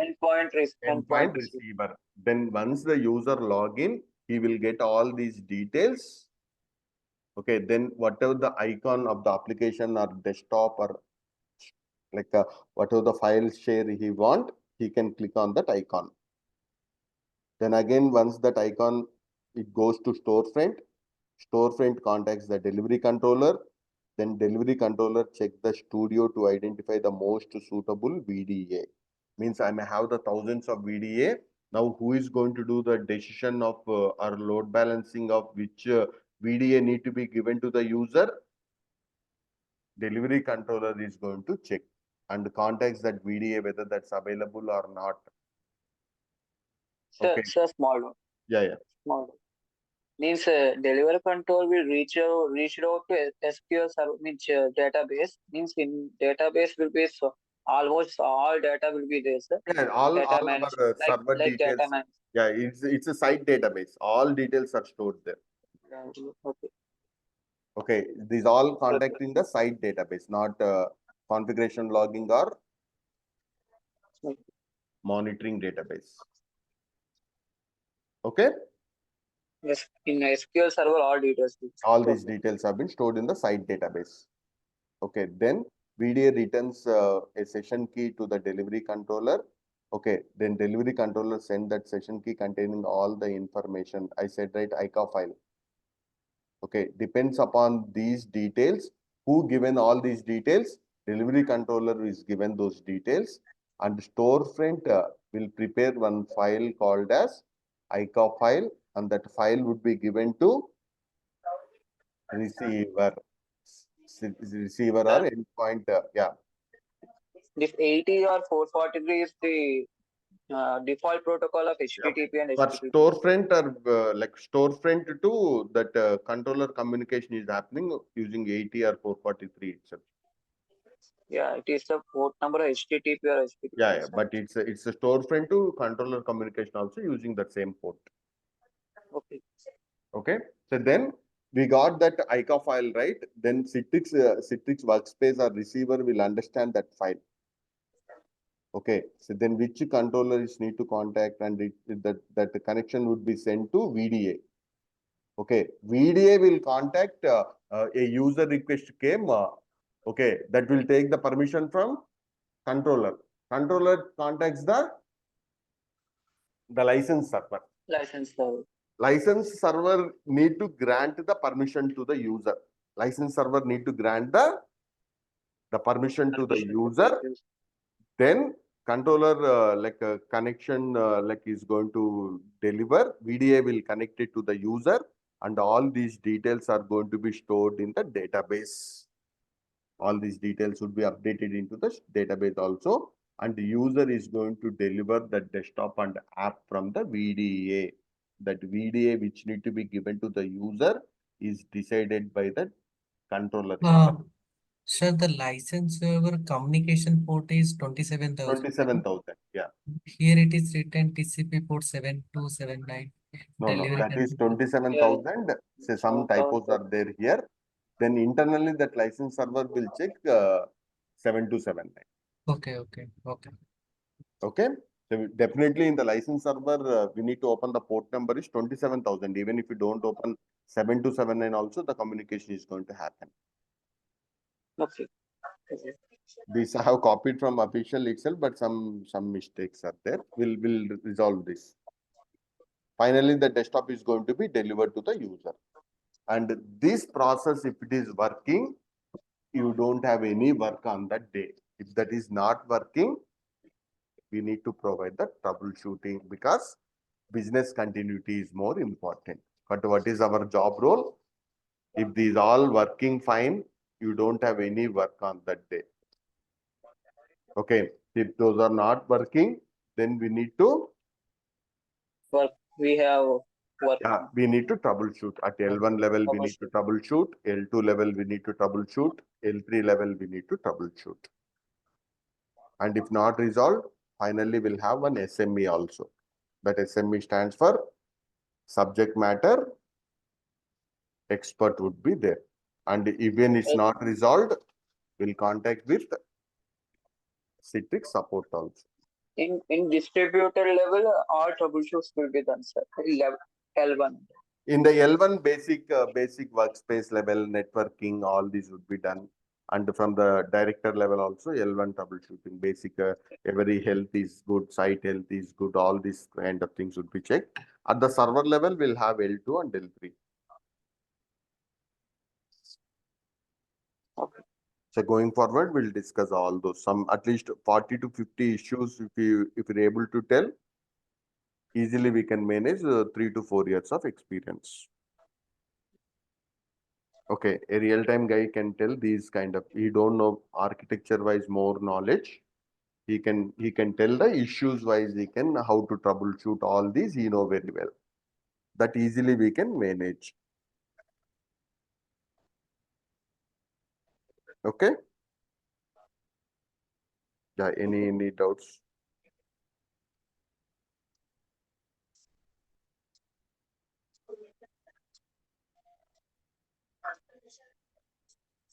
endpoint receiver. receiver. Then once the user login, he will get all these details. Okay, then whatever the icon of the application or desktop or like whatever the file share he want, he can click on that icon. Then again, once that icon, it goes to storefront contacts the delivery controller, then delivery controller check the studio to identify the most suitable VDA. Means I may have the thousands of VDA. Now who is going to do the decision of or load balancing of which VDA need to be given to the user? Delivery controller is going to check and contacts that VDA whether that's available or not. Okay. So small one. Yeah. Small one. Means delivery control will reach out to SQL server, means database. Means in database will be almost all data will be there, sir. Yeah, all Data our management, server like details. data management. Yeah, it's a site database. All details are stored there. Okay. Okay, these all contact in the site database, not configuration logging or monitoring database. Okay, Yes, in SQL server, all details. all these details have been stored in the site database. Okay, then VDA returns a session key to the delivery controller. Okay, then delivery controller send that session key containing all the information. I said right, ICA file. Okay, depends upon these details. Who given all these details? Delivery controller is given those details, and storefront will prepare one file called as ICA file, and that file would be given to receiver, receiver or endpoint. Yeah. This 80 or 443 is the default protocol of HTTP and For HTTP. storefront or like storefront to that controller communication is happening using 80 or 443 itself. Yeah, it is the port number HTTP or HTTP. Yeah, but it's a storefront to controller communication also using that same port. Okay. Okay, so then we got that ICA file, right? Then Citrix workspace or receiver will understand that file. Okay, so then which controller is need to contact, and that the connection would be sent to VDA. Okay, VDA will contact a user request came. Okay, that will take the permission from controller. Controller contacts the license server. License server. License server need to grant the permission to the user. License server need to grant the permission to the user. Then controller like a connection like is going to deliver. VDA will connect it to the user, and all these details are going to be stored in the database. All these details would be updated into the database also, and the user is going to deliver the desktop and app from the VDA. That VDA which need to be given to the user is decided by the controller. Sir, the license server communication port is 27,000. 27,000. Yeah. Here it is written TCP port 7279. No, Delivery that is time. 27,000. Say some typos are there here. Then internally that license server will check 7279. Okay. Okay. So definitely in the license server, we need to open the port number is 27,000. Even if you don't open 7279 also, the communication is going to happen. Okay. These I have copied from official itself, but some mistakes are there. We'll resolve this. Finally, the desktop is going to be delivered to the user. And this process, if it is working, you don't have any work on that day. If that is not working, we need to provide the troubleshooting, because business continuity is more important. But what is our job role? If these all working fine, you don't have any work on that day. Okay, if those are not working, then we need to We have work. Yeah, we need to troubleshoot. At L1 level, we need to troubleshoot. L2 level, we need to troubleshoot. L3 level, we need to troubleshoot. And if not resolved, finally we'll have one SME also. That SME stands for subject matter expert would be there. And even it's not resolved, we'll contact with Citrix support also. In distributed level, all troubleshoots will be done, sir. L1. In the L1 basic workspace level, networking, all these would be done. And from the director level also, L1 troubleshooting, basic, every health is good, site health is good, all these kind of things would be checked. At the server level, we'll have L2 and L3. Okay. So going forward, we'll discuss all those, some at least 40 to 50 issues. If you're able to tell, easily we can manage 3 to 4 years of experience. Okay, a real-time guy can tell these kind of, he don't know architecture-wise more knowledge. He can tell the issues-wise, he can how to troubleshoot all these, he know very well. That easily we can manage. Okay. Yeah, any doubts?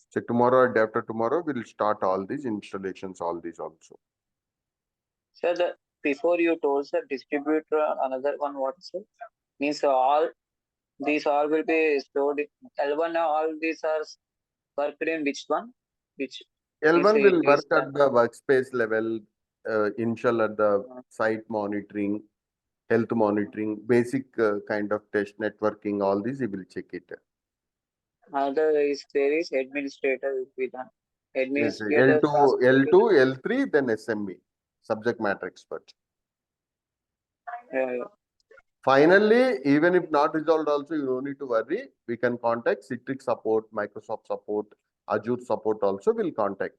So tomorrow and after tomorrow, we'll start all these installations, all these also. Sir, before you told the distributor, another one, what is it? Means all these all will be stored in L1. All these are worked in which one? Which L1 will work the at the workspace level, initial at the site monitoring, health monitoring, basic kind of test networking, all these, he will check it. other is there is administrator will be done. Yes, Administrator L2, L3, then SME, subject matter expert. yeah. Finally, even if not resolved also, you don't need to worry. We can contact Citrix support, Microsoft support, Azure support also will contact.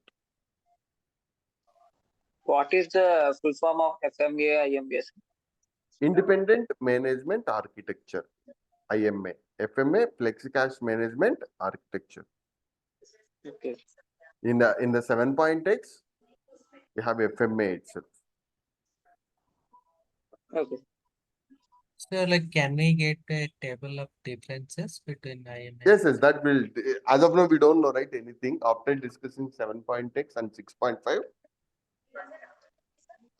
What is the full form of FMA IMBS? Independent Management Architecture, IMA. FMA, FlexiCache Management Architecture. Okay. In the 7.x, we have FMA itself. Okay. So like, can we get a table of differences between IMA? Yes, that will, as of now, we don't know, right, anything. After discussing 7.x and 6.5,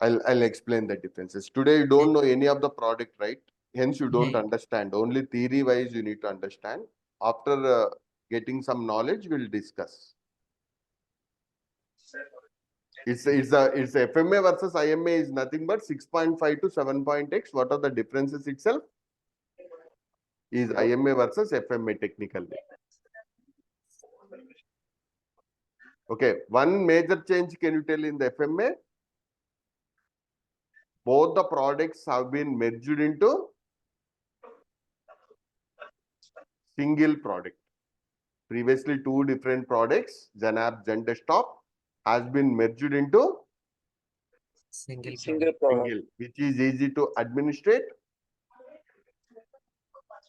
I'll explain the differences. Today, you don't know any of the product, right? Hence, you don't Yeah. understand. Only theory-wise, you need to understand. After getting some knowledge, we'll discuss. It's FMA versus IMA is nothing but 6.5 to 7.x. What are the differences itself? Is IMA versus FMA technically. Okay, one major change can you tell in the FMA? Both the products have been merged into single product. Previously, two different products, Zen App, Zen Desktop, has been merged into Single Single product. product. single, which is easy to administrate.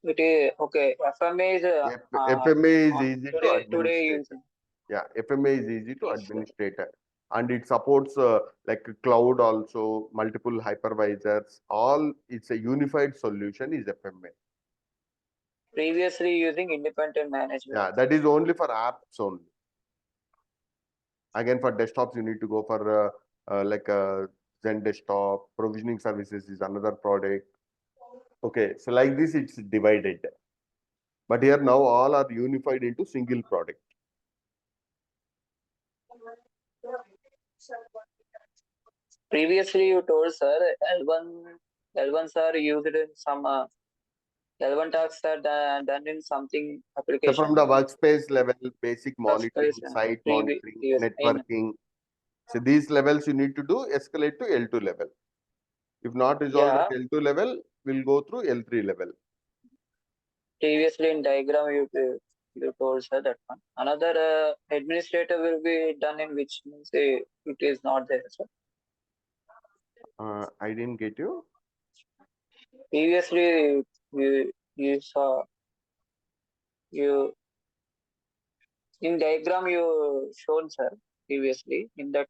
It is okay. FMA is FMA is easy to today administrate. using. Yeah, FMA is easy to Yes, sir. administrate, and it supports like cloud also, multiple hypervisors. All it's a unified solution is FMA. Previously using independent management. Yeah, that is only for apps only. Again, for desktops, you need to go for like Zen Desktop. Provisioning services is another product. Okay, so like this, it's divided. But here now all are unified into single product. Previously you told sir L1s are used in some L1 tasks are done in something So application. from the workspace level, basic monitoring, Workspace, site monitoring, previous networking. So these levels you need to do escalate to L2 level. If not resolved at L2 level, we'll go through L3 level. Previously in diagram you told sir that one. Another administrator will be done in which means it is not there, sir. I didn't get you. Previously you saw you in diagram you shown sir previously in that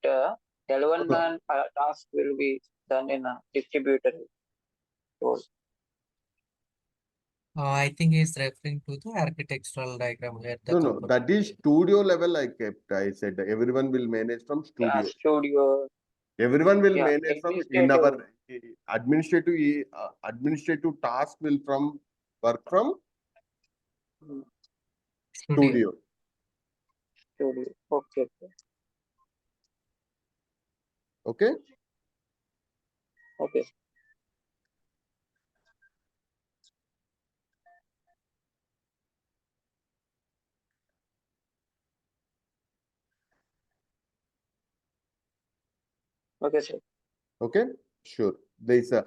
L1 man task will be done in a distributor role. I think he's referring to the architectural diagram where the No, that is studio level I kept. I said everyone will manage from studio. Studio. Everyone will Yeah, manage from in administrative. our administrative task will from work from studio. Studio. Okay. Okay. Okay. Okay, sir. Okay. Sure. There is a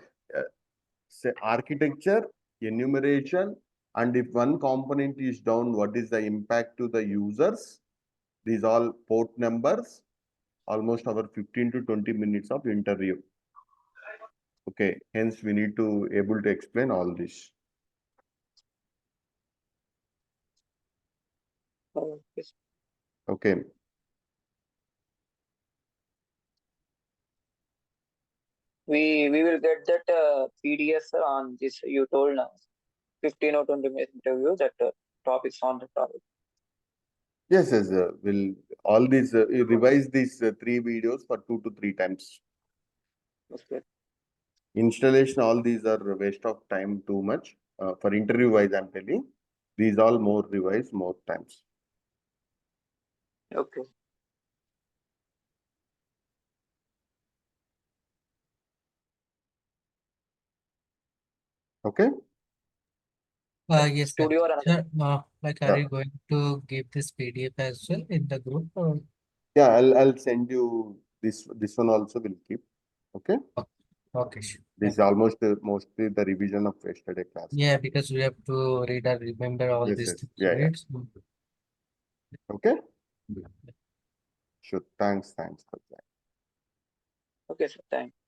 say architecture, enumeration, and if one component is down, what is the impact to the users? These all port numbers. Almost our 15 to 20 minutes of interview. Okay. Hence, we need to able to explain all this. Okay. Okay. We will get that PDF sir, on this you told now 15 or 20 minutes interview that topics on the topic. Yes, we'll all these revise these 3 videos for 2 to 3 times. Okay. Installation, all these are a waste of time too much. For interview wise, I'm telling these all more revise more times. Okay. Okay. yes, sir. Studio or another. Sir, like, are Yeah. you going to give this PDF as well in the group? Or? Yeah, I'll send you this one also will keep. Okay. Okay, sure. This is almost mostly the revision of yesterday class. Yeah, because we have to read and remember all Yes, these yes. things, Yeah, yeah. right? Okay. Sure. Thanks for that. Okay, sir. Thank you.